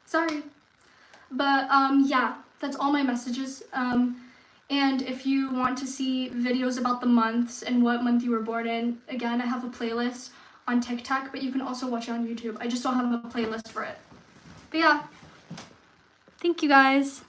Sorry. But yeah, that's all my messages. And if you want to see videos about the months and what month you were born in, again, I have a playlist on TikTok, but you can also watch it on YouTube. I just don't have a playlist for it. But yeah, thank you guys.